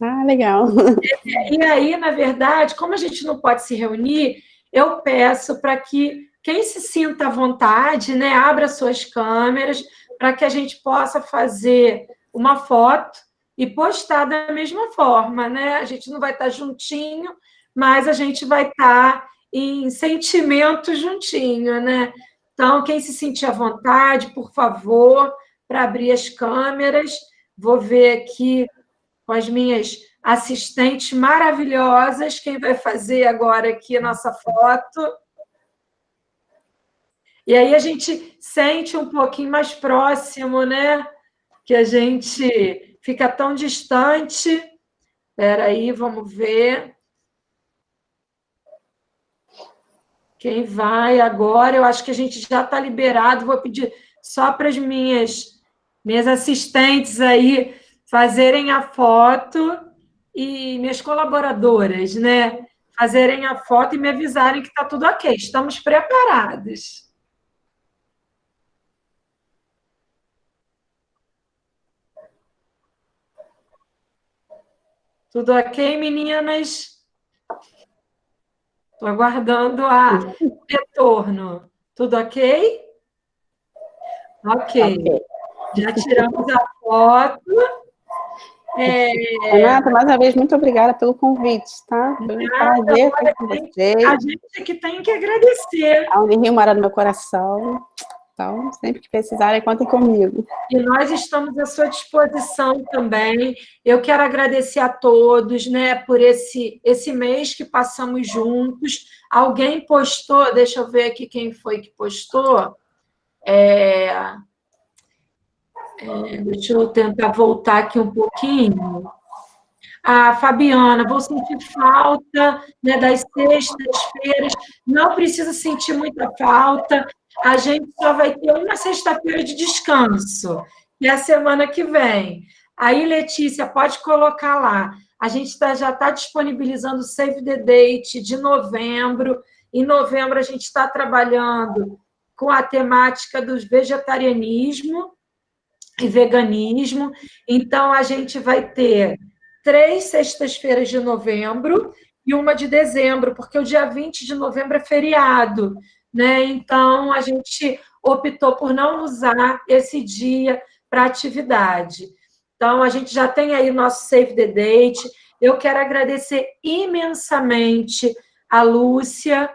Ah, legal. E aí, na verdade, como a gente não pode se reunir, eu peço para que quem se sinta à vontade, né, abra suas câmeras, para que a gente possa fazer uma foto e postar da mesma forma, né? A gente não vai estar juntinho, mas a gente vai estar em sentimento juntinho, né? Então, quem se sentir à vontade, por favor, para abrir as câmeras. Vou ver aqui com as minhas assistentes maravilhosas, quem vai fazer agora aqui a nossa foto. E aí a gente sente um pouquinho mais próximo, né? Que a gente fica tão distante. Espera aí, vamos ver. Quem vai agora? Eu acho que a gente já está liberado. Vou pedir só para as minhas assistentes aí fazerem a foto e minhas colaboradoras, né? Fazerem a foto e me avisarem que está tudo ok. Estamos preparados. Tudo ok, meninas? Estou aguardando o retorno. Tudo ok? Ok. Já tiramos a foto. Renata, mais uma vez, muito obrigada pelo convite, tá? Foi um prazer estar com vocês. A gente que tem que agradecer. A Unirio mora no meu coração. Então, sempre que precisarem, contem comigo. E nós estamos à sua disposição também. Eu quero agradecer a todos, né, por esse mês que passamos juntos. Alguém postou, deixa eu ver aqui quem foi que postou. Deixa eu tentar voltar aqui um pouquinho. A Fabiana, vou sentir falta, né, das sextas-feiras. Não precisa sentir muita falta. A gente só vai ter uma sexta-feira de descanso, que é a semana que vem. Aí, Letícia, pode colocar lá. A gente já está disponibilizando o Save the Date de novembro. Em novembro, a gente está trabalhando com a temática do vegetarianismo e veganismo. Então, a gente vai ter 3 sextas-feiras de novembro e uma de dezembro, porque o dia 20 de novembro é feriado, né? Então, a gente optou por não usar esse dia para atividade. Então, a gente já tem aí o nosso Save the Date. Eu quero agradecer imensamente a Lúcia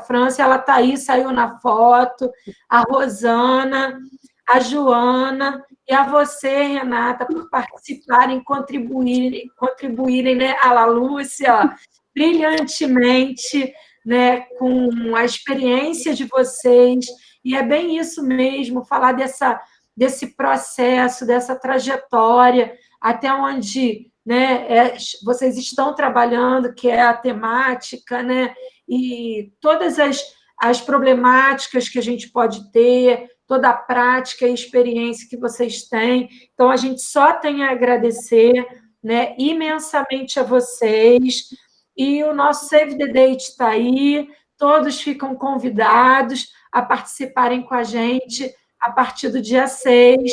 França, ela está aí, saiu na foto, a Rosana, a Joana, e a você, Renata, por participarem, contribuírem, né? A Lúcia, brilhantemente, né, com a experiência de vocês, e é bem isso mesmo, falar desse processo, dessa trajetória, até onde, né, vocês estão trabalhando, que é a temática, né, e todas as problemáticas que a gente pode ter, toda a prática e experiência que vocês têm. Então, a gente só tem a agradecer, né, imensamente a vocês. E o nosso Save the Date está aí, todos ficam convidados a participarem com a gente a partir do dia 6,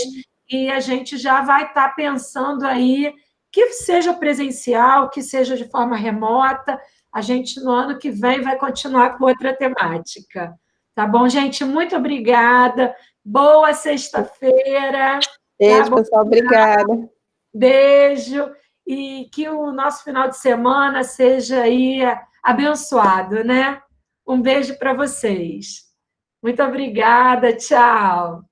e a gente já vai estar pensando aí que seja presencial, que seja de forma remota, a gente no ano que vem vai continuar com outra temática. Tá bom, gente? Muito obrigada. Boa sexta-feira. Beijo, pessoal. Obrigada. Beijo. E que o nosso final de semana seja aí abençoado, né? Um beijo para vocês. Muito obrigada. Tchau.